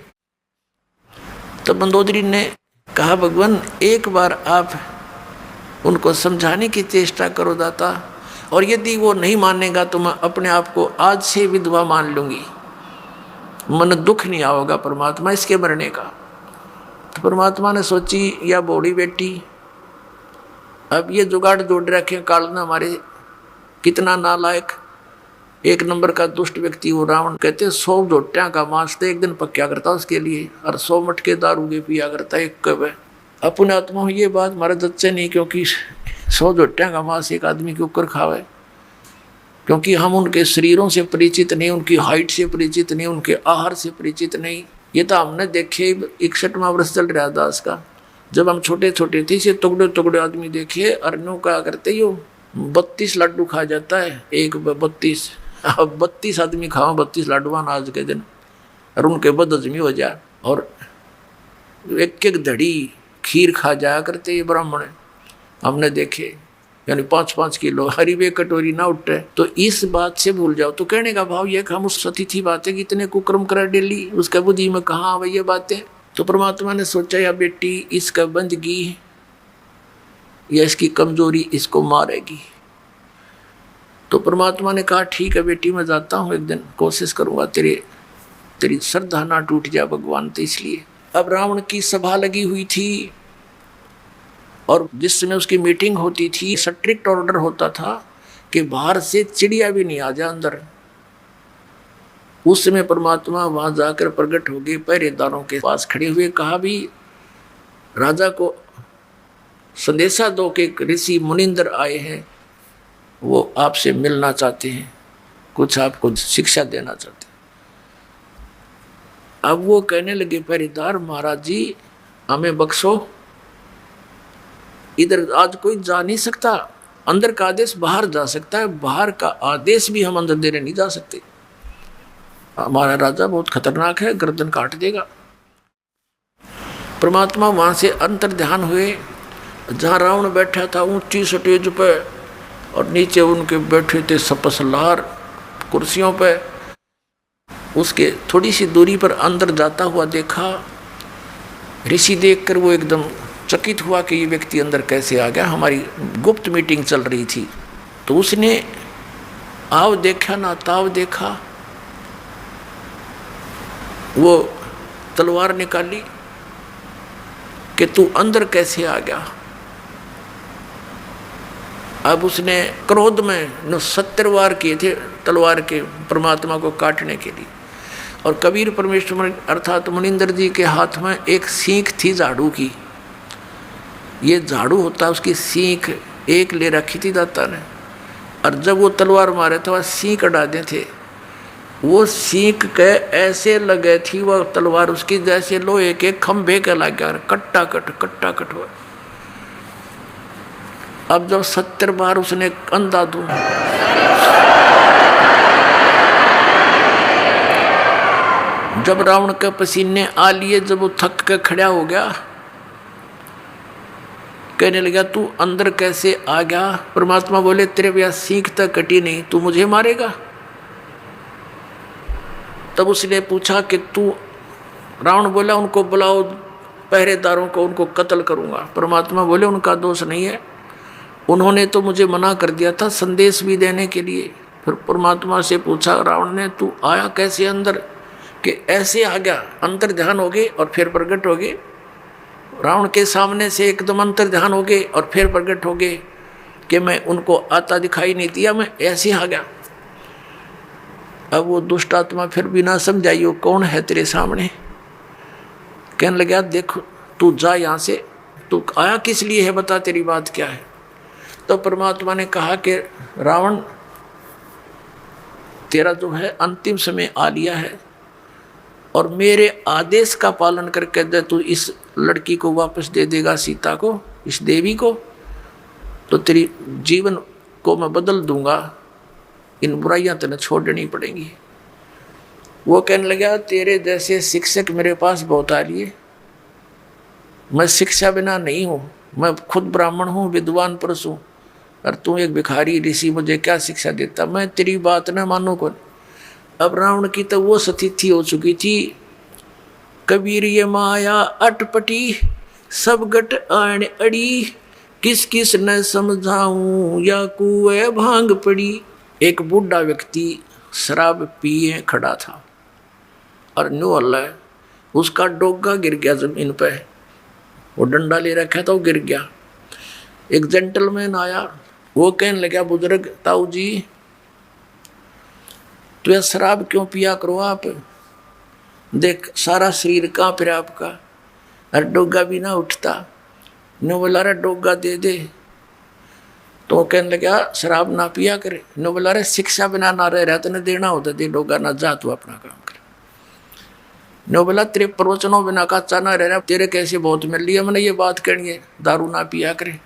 तब मंदोदरी ने कहा भगवान एक बार आप उनको समझाने की चेष्टा करो दाता, और यदि वो नहीं मानेगा तो मैं अपने आप को आज से विधवा मान लूंगी, मन दुख नहीं आओगा परमात्मा इसके मरने का। तो परमात्मा ने सोची या बूढ़ी बेटी अब ये जुगाड़ जोड़ रखे काल ने हमारे, कितना नालायक 1 नंबर का दुष्ट व्यक्ति वो रावण। कहते 100 जोटियां का मांस तो एक दिन पक्या करता उसके लिए, और 100 मटके दारू के पिया करता एक कब है। अपने आत्मा ये बात हमारे दच्चे नहीं, क्योंकि 100 जोटियां का मांस एक आदमी के ऊपर खावे, क्योंकि हम उनके शरीरों से परिचित नहीं, उनकी हाइट से परिचित नहीं, उनके आहार से परिचित नहीं। ये तो हमने देखे 61वां वर्ष चल रहा दास का, जब हम छोटे छोटे थे से टुकड़े टुकड़े आदमी देखे, अरनों का करते यो 32 लड्डू खा जाता है, एक 32 आदमी खाओ 32 लड्डुआन आज के दिन, और उनके बदहजमी हो जाए, और 1-1 धड़ी खीर खा जाया करते ये ब्राह्मण हमने देखे, यानी 5-5 किलो हरी वे कटोरी ना उठे। तो इस बात से भूल जाओ। तो कहने का भाव ये कि हम उस अतिथि बातें कितने कुक्रम करा डेली, उसके बुद्धि में कहाँ आवे ये बातें। तो परमात्मा ने सोचा या बेटी इसका बंदगी या इसकी कमजोरी इसको मारेगी। तो परमात्मा ने कहा ठीक है बेटी मैं जाता हूँ, एक दिन कोशिश करूँगा तेरी श्रद्धा ना टूट जाए भगवान। तो इसलिए अब रावण की सभा लगी हुई थी, और जिस समय उसकी मीटिंग होती थी स्ट्रिक्ट ऑर्डर होता था कि बाहर से चिड़िया भी नहीं आ जाए अंदर। उस समय परमात्मा वहां जाकर प्रकट हो गए, पहरेदारों के पास खड़े हुए, कहा भी राजा को संदेशा दो कि ऋषि मुनिंदर आए हैं, वो आपसे मिलना चाहते हैं, कुछ आपको शिक्षा देना चाहते हैं। अब वो कहने लगे पहरेदार महाराज जी हमें बख्शो, इधर आज कोई जा नहीं सकता, अंदर का आदेश बाहर जा सकता है, बाहर का आदेश भी हम अंदर देने नहीं जा सकते, हमारा राजा बहुत खतरनाक है, गर्दन काट देगा। परमात्मा वहां से अंतर ध्यान हुए, जहाँ रावण बैठा था ऊंची स्टेज पे, और नीचे उनके बैठे थे सपसलार कुर्सियों पे, उसके थोड़ी सी दूरी पर अंदर जाता हुआ देखा। ऋषि देखकर वो एकदम चकित हुआ कि ये व्यक्ति अंदर कैसे आ गया, हमारी गुप्त मीटिंग चल रही थी। तो उसने आव देखा ना ताव देखा, वो तलवार निकाली कि तू अंदर कैसे आ गया। अब उसने क्रोध में 70 वार किए थे तलवार के परमात्मा को काटने के लिए, और कबीर परमेश्वर अर्थात मुनिंदर जी के हाथ में एक सीख थी झाड़ू की। ये झाड़ू होता है, उसकी सीख एक ले रखी थी दाता ने, और जब वो तलवार मारे तो वह सीख अड़ा दे थे। वो सीख के ऐसे लगे थी वह तलवार उसकी जैसे लोहे के खंभे के लग गया, कट्टा कट हुआ। अब जब 70 बार उसने अंधा दूं, जब रावण के पसीने आ लिए, जब वो थक के खड़ा हो गया, कहने लगा तू अंदर कैसे आ गया। परमात्मा बोले तेरे भैया सीख तक कटी नहीं, तू मुझे मारेगा। तब उसने पूछा कि तू, रावण बोला उनको बुलाओ पहरेदारों को, उनको कत्ल करूंगा। परमात्मा बोले उनका दोष नहीं है, उन्होंने तो मुझे मना कर दिया था संदेश भी देने के लिए। फिर परमात्मा से पूछा रावण ने तू आया कैसे अंदर, कि ऐसे आ गया, अंतर ध्यान हो गए और फिर प्रकट हो गए। रावण के सामने से एकदम अंतर ध्यान हो गए और फिर प्रकट हो गए कि मैं उनको आता दिखाई नहीं दिया, मैं ऐसे आ गया। अब वो दुष्ट आत्मा फिर भी ना समझाई वो कौन है तेरे सामने। कहने लगा देखो तू जा यहाँ से, तू आया किस लिए है, बता तेरी बात क्या है। तो परमात्मा ने कहा कि रावण तेरा जो है अंतिम समय आ लिया है और मेरे आदेश का पालन करके दे तू इस लड़की को वापस दे देगा, सीता को, इस देवी को, तो तेरी जीवन को मैं बदल दूंगा, इन बुराइयां तेने छोड़नी पड़ेंगी। वो कहने लगा तेरे जैसे शिक्षक मेरे पास बहुत आ लिए, मैं शिक्षा बिना नहीं हूँ, मैं खुद ब्राह्मण हूँ, विद्वान पुरुष हूँ, और तू एक भिखारी ऋषि, मुझे क्या शिक्षा देता, मैं तेरी बात ना मानू कौन। अब रावण की तो वो स्थिति हो चुकी थी, कबीर ये माया अटपटी सब गट आण अड़ी, किस किस न समझाऊं या कुएं भांग पड़ी। एक बूढ़ा व्यक्ति शराब पिए खड़ा था और न्यू अल्लाह उसका डोगा गिर गया जमीन पे, वो डंडा ले रखा था, वो गिर गया। एक जेंटलमैन आया, वो कहने लगा बुजुर्ग ताऊ जी तो यह शराब क्यों पिया करो आप, देख सारा शरीर कांप रहा आपका और डोगा भी ना उठता, नो बोला रे डोगा दे दे। तो कहने लगा शराब ना पिया करे, नो बोला रे शिक्षा बिना ना रह रहा तेने देना होता दे डोगा, ना जा तू अपना काम कर। नो बोला तेरे प्रवचनों बिना कच्चा ना रह रहा, तेरे कैसे बहुत मिल लिया, मैंने ये बात कहनी है दारू ना पिया करे,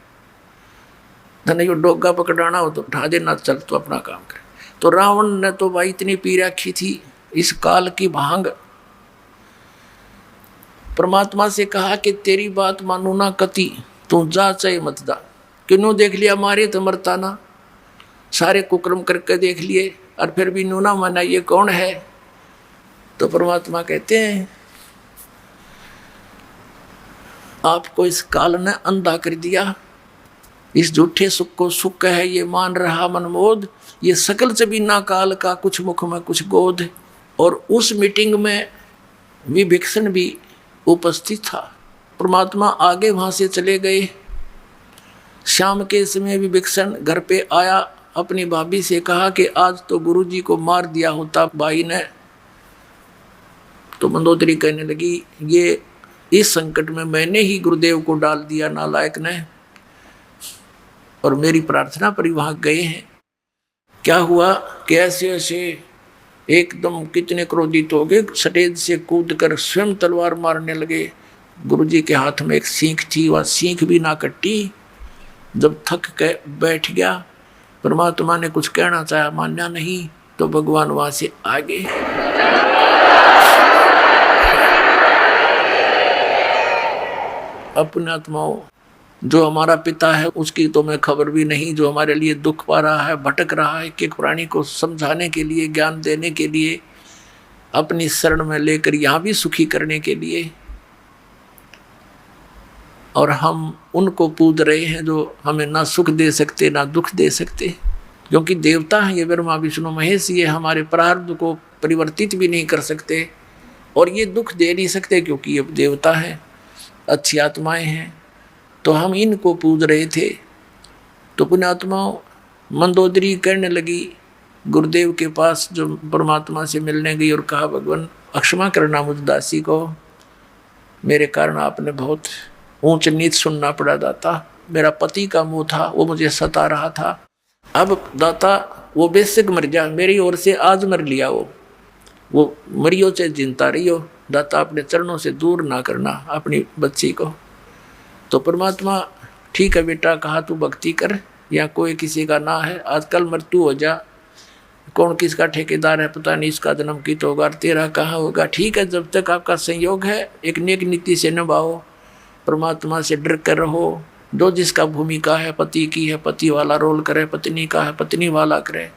नहीं डोगा पकड़ाना हो तो उठा देना, चल तो अपना काम करे। तो रावण ने तो भाई इतनी पी रखी थी इस काल की भांग, परमात्मा से कहा कि तेरी बात मानू ना कति, तू जा चाहे मत जा, क्यों देख लिया मारे तो मरता ना, सारे कुक्रम करके देख लिए और फिर भी नू ना माना, ये कौन है। तो परमात्मा कहते हैं आपको इस काल ने अंधा कर दिया, इस झूठे सुख को सुख है ये मान रहा मनमोद, ये सकल से भी ना काल का कुछ मुख में कुछ गोद। और उस मीटिंग में विभीषण भी उपस्थित था। परमात्मा आगे वहां से चले गए। शाम के समय विभीषण घर पे आया, अपनी भाभी से कहा कि आज तो गुरुजी को मार दिया होता भाई ने। तो मंदोदरी कहने लगी ये इस संकट में मैंने ही गुरुदेव को डाल दिया नालायक ने, और मेरी प्रार्थना पर वहां गए हैं। क्या हुआ कि ऐसे ऐसे एकदम कितने क्रोधित हो गए, स्टेज से कूद कर स्वयं तलवार मारने लगे। गुरुजी के हाथ में एक सींख थी, वह सींख भी ना कटी। जब थक के बैठ गया, परमात्मा ने कुछ कहना चाहा, मान्या नहीं, तो भगवान वहां से आ गए। अपने आत्माओं जो हमारा पिता है उसकी तो मैं खबर भी नहीं, जो हमारे लिए दुख पा रहा है, भटक रहा है, कि प्राणी को समझाने के लिए, ज्ञान देने के लिए, अपनी शरण में लेकर यहाँ भी सुखी करने के लिए, और हम उनको पूज रहे हैं जो हमें ना सुख दे सकते ना दुख दे सकते, क्योंकि देवता हैं ये ब्रह्मा विष्णु महेश, ये हमारे प्रारब्ध को परिवर्तित भी नहीं कर सकते और ये दुख दे नहीं सकते क्योंकि ये देवता है, अच्छी आत्माएं हैं। तो हम इनको पूज रहे थे। तो पुण्यात्मा मंदोदरी कहने लगी गुरुदेव के पास, जो परमात्मा से मिलने गई, और कहा भगवान अक्षमा करना मुझ दासी को, मेरे कारण आपने बहुत ऊंच नीच सुनना पड़ा दाता, मेरा पति का मुंह था वो मुझे सता रहा था, अब दाता वो बेशक मर जा, मेरी ओर से आज मर लिया, वो मरियो से जिंदा रहियो, दाता अपने चरणों से दूर ना करना अपनी बच्ची को। तो परमात्मा ठीक है बेटा, कहा तू भक्ति कर, या कोई किसी का ना है, आजकल मृत्यु हो जा, कौन किसका ठेकेदार है पता नहीं, इसका जन्म की तो होगा, तेरा कहाँ होगा, ठीक है जब तक आपका संयोग है एक नेक नीति से निभाओ, परमात्मा से डर कर रहो, जो जिसका भूमिका है पति की है पति वाला रोल करे, पत्नी का है पत्नी वाला करे,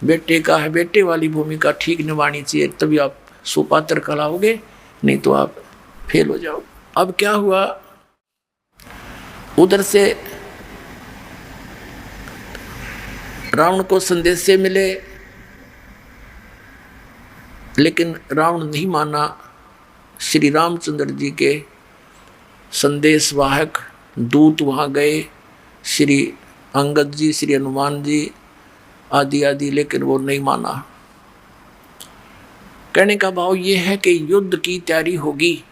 बेटे का है बेटे वाली भूमिका ठीक निभानी चाहिए, तभी आप सुपात्र कहलाओगे, नहीं तो आप फेल हो जाओ। अब क्या हुआ, उधर से रावण को संदेश से मिले लेकिन रावण नहीं माना। श्री रामचंद्र जी के संदेशवाहक दूत वहाँ गए, श्री अंगद जी, श्री हनुमान जी आदि आदि, लेकिन वो नहीं माना। कहने का भाव ये है कि युद्ध की तैयारी होगी।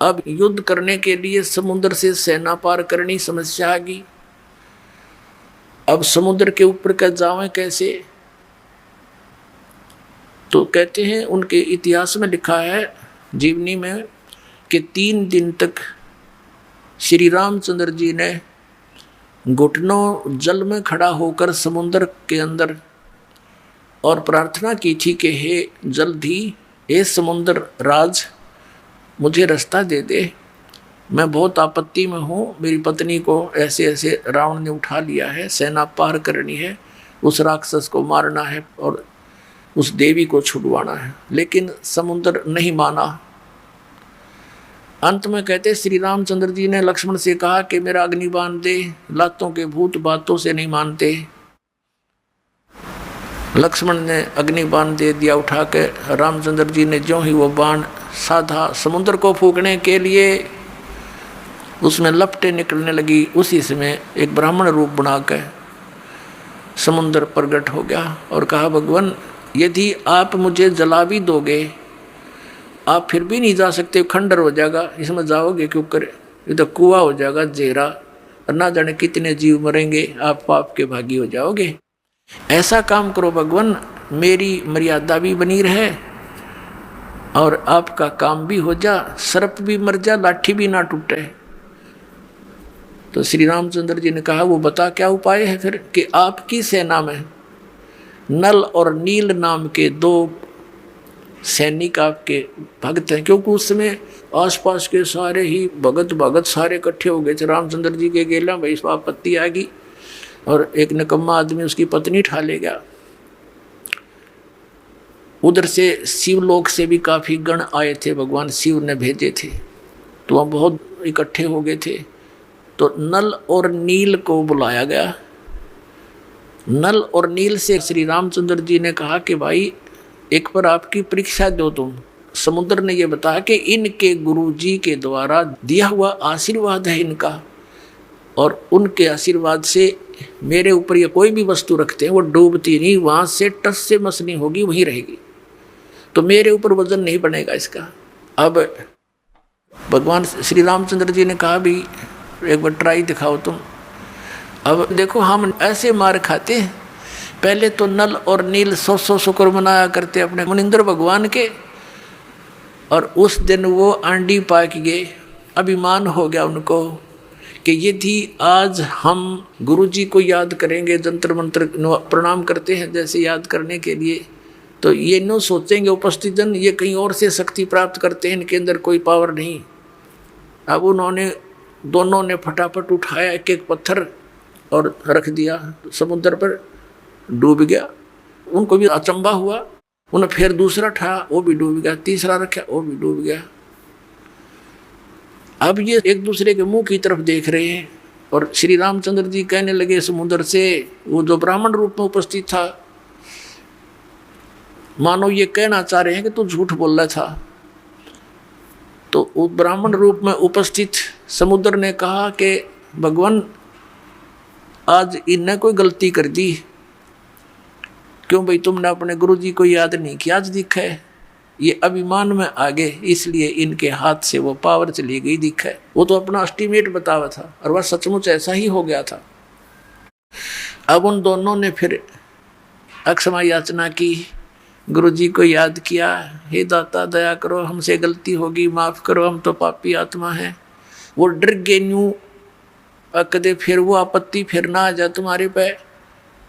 अब युद्ध करने के लिए समुद्र से सेना पार करनी समस्या आ गई। अब समुद्र के ऊपर का जावें कैसे? तो कहते हैं उनके इतिहास में लिखा है जीवनी में कि 3 दिन तक श्री रामचंद्र जी ने घुटनों जल में खड़ा होकर समुद्र के अंदर और प्रार्थना की थी कि हे जल्दी, हे समुद्र राज, मुझे रास्ता दे दे, मैं बहुत आपत्ति में हूँ, मेरी पत्नी को ऐसे ऐसे रावण ने उठा लिया है, सेना पार करनी है, उस राक्षस को मारना है और उस देवी को छुड़वाना है। लेकिन समुद्र नहीं माना। अंत में कहते श्री रामचंद्र जी ने लक्ष्मण से कहा कि मेरा अग्निबाण दे, लातों के भूत बातों से नहीं मानते। लक्ष्मण ने अग्निबाण दे दिया उठा के। रामचंद्र जी ने ज्यों ही वो बाण साधा समुद्र को फूकने के लिए, उसमें लपटें निकलने लगी। उसी समय एक ब्राह्मण रूप बना के समुद्र प्रकट हो गया और कहा, भगवान यदि आप मुझे जला भी दोगे, आप फिर भी नहीं जा सकते, खंडर हो जाएगा, इसमें जाओगे क्यों करे, ये तो कुआं हो जाएगा जेरा, और ना जाने कितने जीव मरेंगे, आप पाप के भागी हो जाओगे। ऐसा काम करो भगवान, मेरी मर्यादा भी बनी रहे और आपका काम भी हो जा, सर्प भी मर जा, लाठी भी ना टूटे। तो श्री रामचंद्र जी ने कहा, वो बता क्या उपाय है फिर? कि आपकी सेना में नल और नील नाम के 2 सैनिक आपके भक्त हैं, क्योंकि उस समय आसपास के सारे ही भगत सारे इकट्ठे हो गए थे। रामचंद्र जी के गेला भाई इस आपत्ति आ गई और एक निकम्मा आदमी उसकी पत्नी ठा ले गया। उधर से शिवलोक से भी काफ़ी गण आए थे, भगवान शिव ने भेजे थे, तो वहाँ बहुत इकट्ठे हो गए थे। तो नल और नील को बुलाया गया। नल और नील से श्री रामचंद्र जी ने कहा कि भाई एक पर आपकी परीक्षा दो तुम। समुद्र ने यह बताया कि इनके गुरुजी के द्वारा दिया हुआ आशीर्वाद है इनका, और उनके आशीर्वाद से मेरे ऊपर ये कोई भी वस्तु रखते हैं वो डूबती नहीं, वहाँ से टस से मस नहीं होगी, वहीं रहेगी, तो मेरे ऊपर वजन नहीं बनेगा इसका। अब भगवान श्री रामचंद्र जी ने कहा भी एक बार ट्राई दिखाओ तुम। अब देखो हम ऐसे मार खाते हैं, पहले तो नल और नील 100 शुक्र मनाया करते अपने मुनिंद्र भगवान के, और उस दिन वो आंडी पाक गए। अभिमान हो गया उनको कि यदि आज हम गुरुजी को याद करेंगे, जंतर मंत्र प्रणाम करते हैं जैसे याद करने के लिए, तो ये न सोचेंगे उपस्थित जन ये कहीं और से शक्ति प्राप्त करते हैं, इनके अंदर कोई पावर नहीं। अब उन्होंने दोनों ने फटाफट उठाया एक एक पत्थर और रख दिया, समुद्र पर डूब गया। उनको भी अचंभा हुआ, उन्हें फिर दूसरा उठाया, वो भी डूब गया, तीसरा रखा, वो भी डूब गया। अब ये एक दूसरे के मुंह की तरफ देख रहे हैं और श्री रामचंद्र जी कहने लगे समुद्र से, वो जो ब्राह्मण रूप में उपस्थित था, मानो ये कहना चाह रहे हैं कि तू झूठ बोल रहा था। तो वो ब्राह्मण रूप में उपस्थित समुद्र ने कहा कि भगवान आज इनने कोई गलती कर दी, क्यों भाई तुमने अपने गुरुजी को याद नहीं किया, आज दिखा है ये अभिमान में आ गए, इसलिए इनके हाथ से वो पावर चली गई दिखा है। वो तो अपना एस्टीमेट बतावा था और वह सचमुच ऐसा ही हो गया था। अब उन दोनों ने फिर अक्षमा याचना की, गुरुजी को याद किया, हे दाता दया करो, हमसे गलती होगी, माफ़ करो, हम तो पापी आत्मा हैं। वो डर गए न्यू कदे फिर वो आपत्ति फिर ना आ जाए तुम्हारे पे,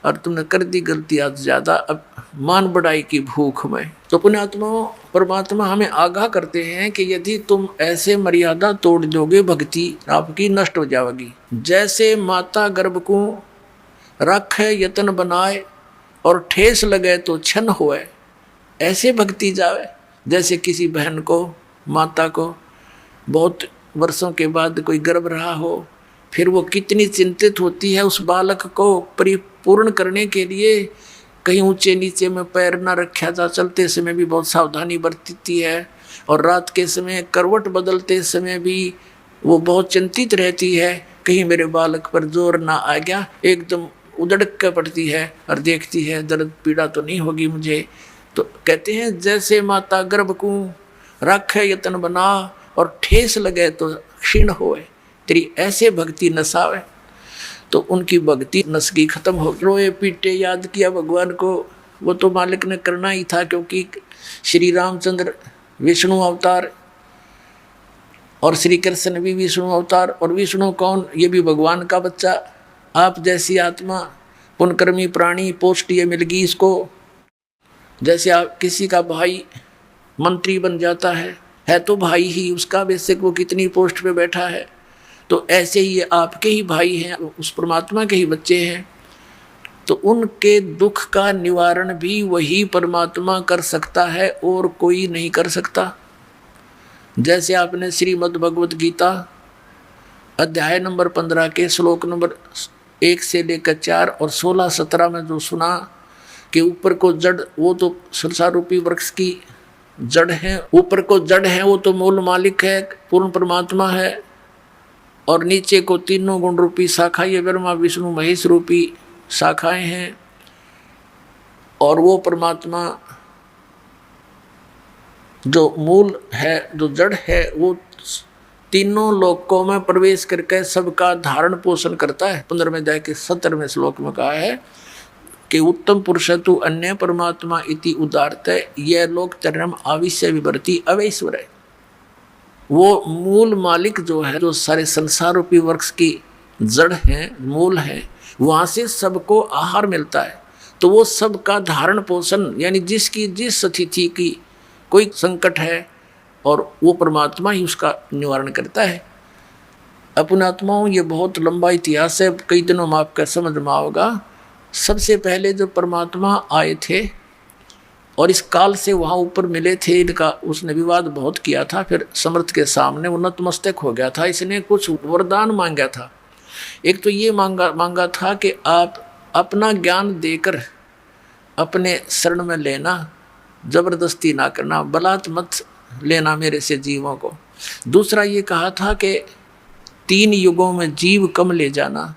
और तुमने कर दी गलती आज ज़्यादा, अब मान बढ़ाई की भूख में। तो पुण्यात्माओं, परमात्मा हमें आगाह करते हैं कि यदि तुम ऐसे मर्यादा तोड़ दोगे, भक्ति आपकी नष्ट हो जाएगी। जैसे माता गर्भ को रखे यतन बनाए और ठेस लगे तो छन होए, ऐसे भक्ति जावे। जैसे किसी बहन को, माता को बहुत वर्षों के बाद कोई गर्भ रहा हो, फिर वो कितनी चिंतित होती है उस बालक को परिपूर्ण करने के लिए, कहीं ऊंचे नीचे में पैर ना रखा जा, चलते समय भी बहुत सावधानी बरतती है, और रात के समय करवट बदलते समय भी वो बहुत चिंतित रहती है, कहीं मेरे बालक पर जोर ना आ गया, एकदम उधड़क कर पड़ती है और देखती है दर्द पीड़ा तो नहीं होगी मुझे। तो कहते हैं जैसे माता गर्भ को राखे यतन बना, और ठेस लगे तो क्षीण होए, तेरी ऐसे भक्ति नसावे। तो उनकी भक्ति नसगी खत्म हो गई। रोए पीटे याद किया भगवान को, वो तो मालिक ने करना ही था, क्योंकि श्री रामचंद्र विष्णु अवतार और श्री कृष्ण भी विष्णु अवतार। और विष्णु कौन? ये भी भगवान का बच्चा। आप जैसी आत्मा पुण्यकर्मी प्राणी, पोस्ट ये मिल गई इसको। जैसे आप किसी का भाई मंत्री बन जाता है तो भाई ही उसका, बेशक वो कितनी पोस्ट पे बैठा है। तो ऐसे ही ये आपके ही भाई हैं, उस परमात्मा के ही बच्चे हैं। तो उनके दुख का निवारण भी वही परमात्मा कर सकता है, और कोई नहीं कर सकता। जैसे आपने श्रीमद् भगवत गीता अध्याय नंबर 15 के श्लोक नंबर 1 से लेकर 4 और 16-17 में जो सुना कि ऊपर को जड़, वो तो संसार रूपी वृक्ष की जड़ है, ऊपर को जड़ है वो तो मूल मालिक है, पूर्ण परमात्मा है, और नीचे को तीनों गुण रूपी शाखा, ये ब्रह्मा विष्णु महेश रूपी शाखाएं हैं। और वो परमात्मा जो मूल है, जो जड़ है, वो तीनों लोकों में प्रवेश करके सबका धारण पोषण करता है। 15वें अध्याय के 17वें श्लोक में कहा है कि उत्तम पुरुष तु अन्य परमात्मा इति उदारत, यह लोक चरम आविश्य विवर्ती अवैश्वर है। वो मूल मालिक जो है, जो सारे संसार रूपी वृक्ष की जड़ है, मूल है, वहाँ से सबको आहार मिलता है। तो वो सबका धारण पोषण, यानी जिसकी जिस स्थिति की कोई संकट है, और वो परमात्मा ही उसका निवारण करता है। अपने आत्माओं, ये बहुत लंबा इतिहास है, कई दिनों में आपका समझ में आओगा। सबसे पहले जो परमात्मा आए थे और इस काल से वहाँ ऊपर मिले थे, इनका उसने विवाद बहुत किया था। फिर समर्थ के सामने वो नतमस्तक हो गया था। इसने कुछ वरदान मांगा था। एक तो ये मांगा था कि आप अपना ज्ञान देकर अपने शरण में लेना, जबरदस्ती ना करना, बलात् मत लेना मेरे से जीवों को। दूसरा ये कहा था कि 3 युगों में जीव कम ले जाना,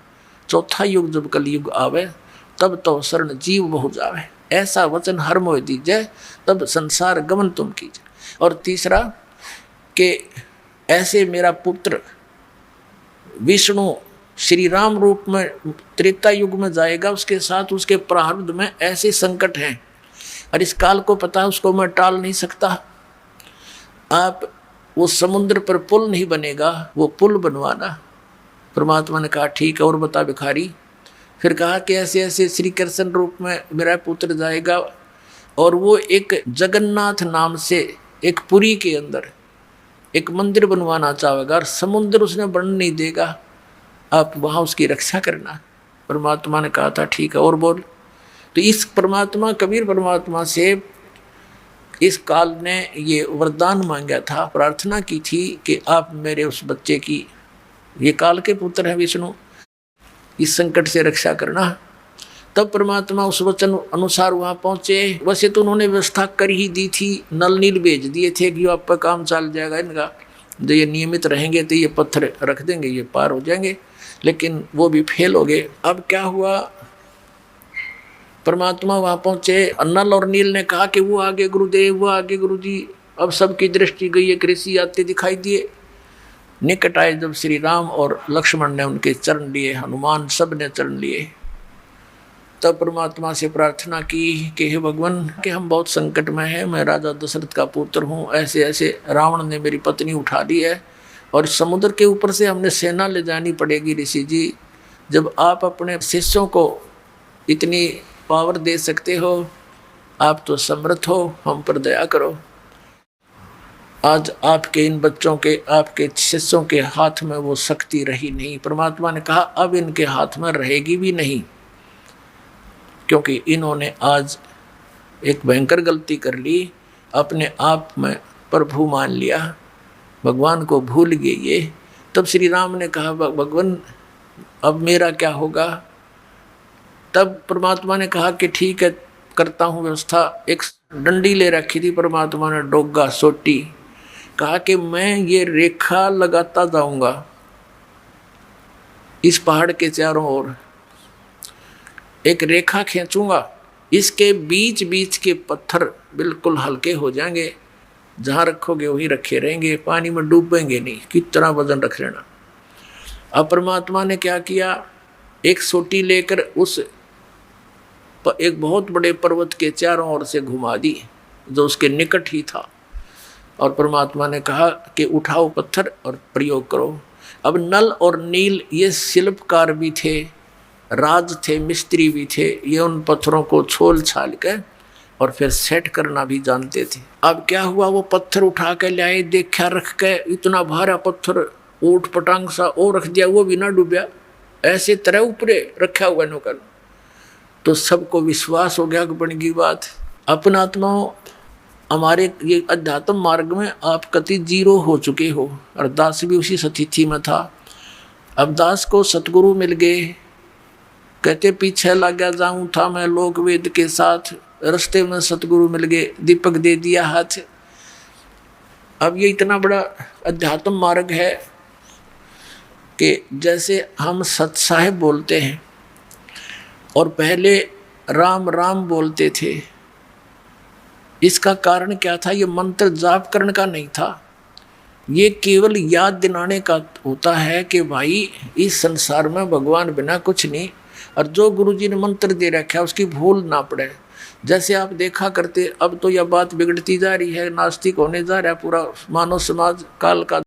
चौथा युग जब कलयुग आवे तब तो शरण जीव बहु जावे, ऐसा वचन हर मोह दीजिए, तब संसार गमन तुम कीजिए। और तीसरा कि ऐसे मेरा पुत्र विष्णु श्री राम रूप में त्रेता युग में जाएगा, उसके साथ उसके प्रारब्ध में ऐसे संकट हैं और इस काल को पता है, उसको मैं टाल नहीं सकता। आप वो समुद्र पर पुल नहीं बनेगा, वो पुल बनवाना। परमात्मा ने कहा ठीक है, और बता भिखारी। फिर कहा कि ऐसे ऐसे श्री कृष्ण रूप में मेरा पुत्र जाएगा, और वो एक जगन्नाथ नाम से एक पुरी के अंदर एक मंदिर बनवाना चाहेगा, और समुद्र उसने बन नहीं देगा, आप वहाँ उसकी रक्षा करना। परमात्मा ने कहा था ठीक है, और बोल। तो इस परमात्मा, कबीर परमात्मा से इस काल ने ये वरदान मांगा था, प्रार्थना की थी कि आप मेरे उस बच्चे की, ये काल के पुत्र हैं विष्णु, इस संकट से रक्षा करना। तब परमात्मा उस वचन अनुसार वहाँ पहुँचे। वैसे तो उन्होंने व्यवस्था कर ही दी थी, नल नील भेज दिए थे कि आप पर काम चल जाएगा इनका, जो ये नियमित रहेंगे तो ये पत्थर रख देंगे, ये पार हो जाएंगे, लेकिन वो भी फेल हो गए। अब क्या हुआ, परमात्मा वहाँ पहुँचे, नल और नील ने कहा कि वो आगे गुरुदेव, वो आगे गुरुजी। अब सबकी दृष्टि गई, एक ऋषि आते दिखाई दिए। निकट आए जब श्री राम और लक्ष्मण ने उनके चरण लिए, हनुमान सब ने चरण लिए, तब परमात्मा से प्रार्थना की कि हे भगवान, कि हम बहुत संकट में हैं, मैं राजा दशरथ का पुत्र हूँ, ऐसे ऐसे रावण ने मेरी पत्नी उठा ली है और समुद्र के ऊपर से हमने सेना ले जानी पड़ेगी। ऋषि जी, जब आप अपने शिष्यों को इतनी पावर दे सकते हो, आप तो समर्थ हो, हम पर दया करो। आज आपके इन बच्चों के, आपके शिष्यों के हाथ में वो शक्ति रही नहीं। परमात्मा ने कहा अब इनके हाथ में रहेगी भी नहीं, क्योंकि इन्होंने आज एक भयंकर गलती कर ली, अपने आप में प्रभु मान लिया, भगवान को भूल गए ये। तब श्री राम ने कहा भगवान अब मेरा क्या होगा। तब परमात्मा ने कहा कि ठीक है, करता हूँ व्यवस्था। एक डंडी ले रखी थी परमात्मा ने, डोगा सोटी, कहा कि मैं ये रेखा लगाता जाऊंगा इस पहाड़ के चारों ओर, एक रेखा खींचूंगा, इसके बीच बीच के पत्थर बिल्कुल हल्के हो जाएंगे, जहां रखोगे वहीं रखे रहेंगे, पानी में डूबेंगे नहीं, कितना वजन रख लेना। अब परमात्मा ने क्या किया, एक सोटी लेकर उस एक बहुत बड़े पर्वत के चारों ओर से घुमा दी, जो उसके निकट ही था, और परमात्मा ने कहा कि उठाओ पत्थर और प्रयोग करो। अब नल और नील ये शिल्पकार भी थे, राज थे, मिस्त्री भी थे, ये उन पत्थरों को छोल छाल कर और फिर सेट करना भी जानते थे। अब क्या हुआ, वो पत्थर उठा के लाए, देखा रख के, इतना भारा पत्थर ऊट पटांग सा ओ रख दिया, वो भी ना डूबया, ऐसे तरह ऊपरे रखा हुआ नौकर। तो सबको विश्वास हो गया कि बन गई बात। अपना आत्माओं, हमारे ये अध्यात्म मार्ग में आप कति जीरो हो चुके हो, और दास भी उसी स्थिति में था। अब दास को सतगुरु मिल गए, कहते पीछे लगा जाऊं था मैं लोक वेद के साथ, रास्ते में सतगुरु मिल गए, दीपक दे दिया हाथ। अब ये इतना बड़ा अध्यात्म मार्ग है कि जैसे हम सत साहेब बोलते हैं और पहले राम राम बोलते थे, इसका कारण क्या था, ये मंत्र जाप करने का नहीं था, ये केवल याद दिलाने का होता है कि भाई इस संसार में भगवान बिना कुछ नहीं, और जो गुरुजी ने मंत्र दे रखा है उसकी भूल ना पड़े। जैसे आप देखा करते, अब तो यह बात बिगड़ती जा रही है, नास्तिक होने जा रहा है पूरा मानव समाज, काल का